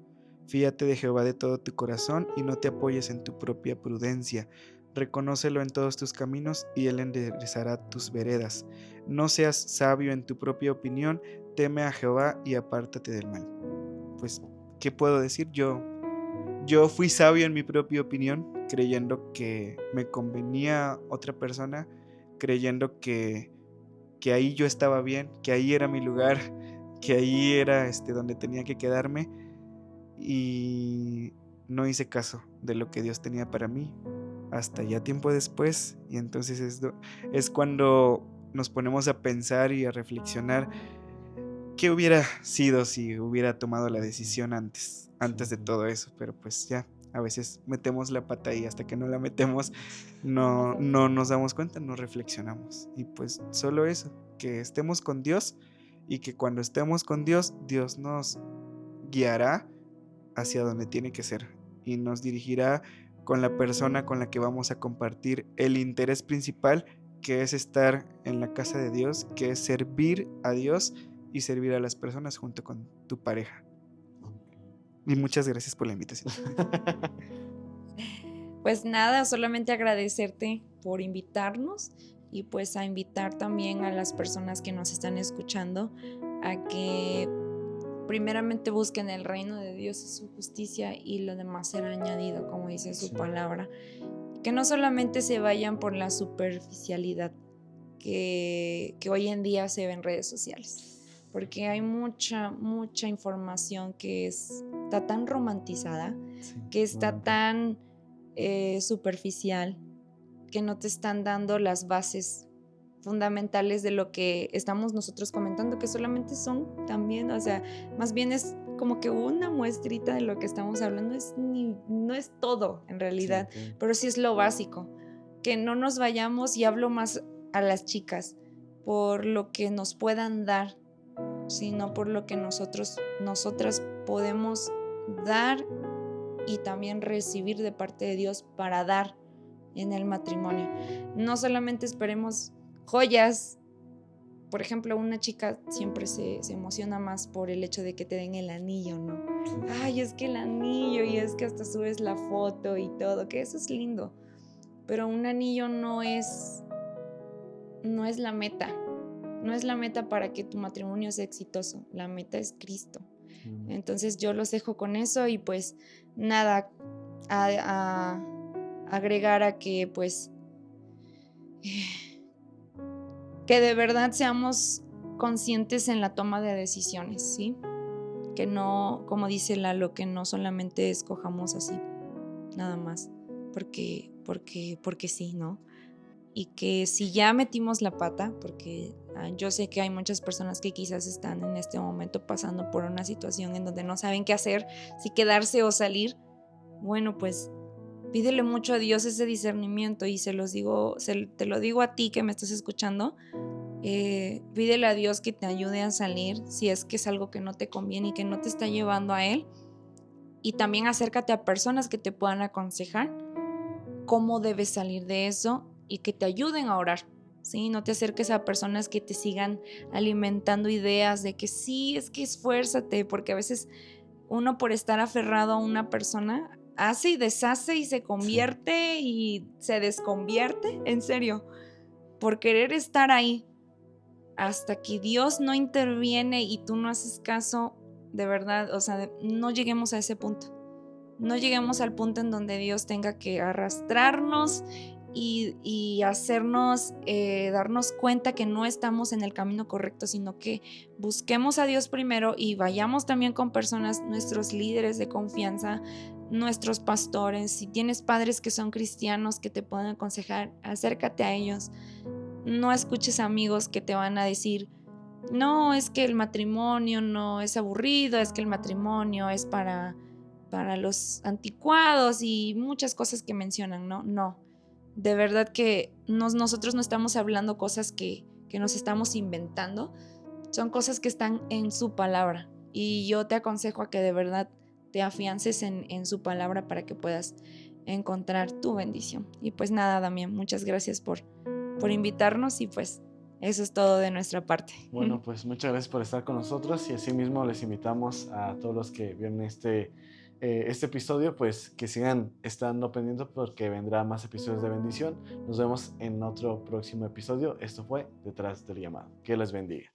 Fíate de Jehová de todo tu corazón y no te apoyes en tu propia prudencia. Reconócelo en todos tus caminos y Él enderezará tus veredas. No seas sabio en tu propia opinión, teme a Jehová y apártate del mal. Pues, ¿qué puedo decir? Yo fui sabio en mi propia opinión, creyendo que me convenía otra persona, creyendo que ahí yo estaba bien, que ahí era mi lugar, que ahí era donde tenía que quedarme. Y no hice caso de lo que Dios tenía para mí hasta ya tiempo después, y entonces es cuando nos ponemos a pensar y a reflexionar qué hubiera sido si hubiera tomado la decisión antes de todo eso, pero pues ya, a veces metemos la pata y hasta que no la metemos no nos damos cuenta, no reflexionamos. Y pues solo eso, que estemos con Dios y que cuando estemos con Dios, Dios nos guiará hacia donde tiene que ser y nos dirigirá con la persona con la que vamos a compartir el interés principal, que es estar en la casa de Dios, que es servir a Dios y servir a las personas junto con tu pareja. Y muchas gracias por la invitación. Pues nada, solamente agradecerte por invitarnos y pues a invitar también a las personas que nos están escuchando a que primeramente busquen el reino de Dios y su justicia, y lo demás será añadido, como dice su palabra. Que no solamente se vayan por la superficialidad que hoy en día se ve en redes sociales, porque hay mucha información que está tan romantizada, que está tan superficial, que no te están dando las bases fundamentales de lo que estamos nosotros comentando, que solamente son también, o sea, más bien es como que una muestrita de lo que estamos hablando, no es todo en realidad, pero sí es lo básico, que no nos vayamos, y hablo más a las chicas, por lo que nos puedan dar, sino por lo que nosotras podemos dar y también recibir de parte de Dios para dar en el matrimonio. No solamente esperemos joyas. Por ejemplo, una chica siempre se emociona más por el hecho de que te den el anillo, ¿no? Ay, es que el anillo, y es que hasta subes la foto y todo, que eso es lindo. Pero un anillo no es la meta. No es la meta para que tu matrimonio sea exitoso. La meta es Cristo. Entonces yo los dejo con eso, y pues nada, a agregar a que pues que de verdad seamos conscientes en la toma de decisiones, ¿sí? Que no, como dice Lalo, que no solamente escojamos así, nada más, porque sí, ¿no? Y que si ya metimos la pata, porque yo sé que hay muchas personas que quizás están en este momento pasando por una situación en donde no saben qué hacer, si quedarse o salir, bueno, pues pídele mucho a Dios ese discernimiento, y te lo digo a ti que me estás escuchando, pídele a Dios que te ayude a salir si es que es algo que no te conviene y que no te está llevando a Él, y también acércate a personas que te puedan aconsejar cómo debes salir de eso y que te ayuden a orar, ¿sí? No te acerques a personas que te sigan alimentando ideas de que sí, es que esfuérzate, porque a veces uno, por estar aferrado a una persona, hace y deshace y se convierte y se desconvierte, en serio, por querer estar ahí. Hasta que Dios no interviene y tú no haces caso, de verdad, o sea, no lleguemos a ese punto. No lleguemos al punto en donde Dios tenga que arrastrarnos y hacernos darnos cuenta que no estamos en el camino correcto, sino que busquemos a Dios primero y vayamos también con personas, nuestros líderes de confianza, nuestros pastores. Si tienes padres que son cristianos que te pueden aconsejar, acércate a ellos. No escuches amigos que te van a decir: no, es que el matrimonio no es aburrido, es que el matrimonio es para los anticuados y muchas cosas que mencionan, ¿no? No, de verdad que nosotros no estamos hablando cosas que nos estamos inventando, son cosas que están en su palabra, y yo te aconsejo a que de verdad te afiances en su palabra para que puedas encontrar tu bendición. Y pues nada, Damián, muchas gracias por invitarnos, y pues eso es todo de nuestra parte. Bueno, pues muchas gracias por estar con nosotros, y asimismo les invitamos a todos los que vieron este episodio, pues que sigan estando pendientes porque vendrá más episodios de bendición. Nos vemos en otro próximo episodio. Esto fue Detrás del Llamado. Que les bendiga.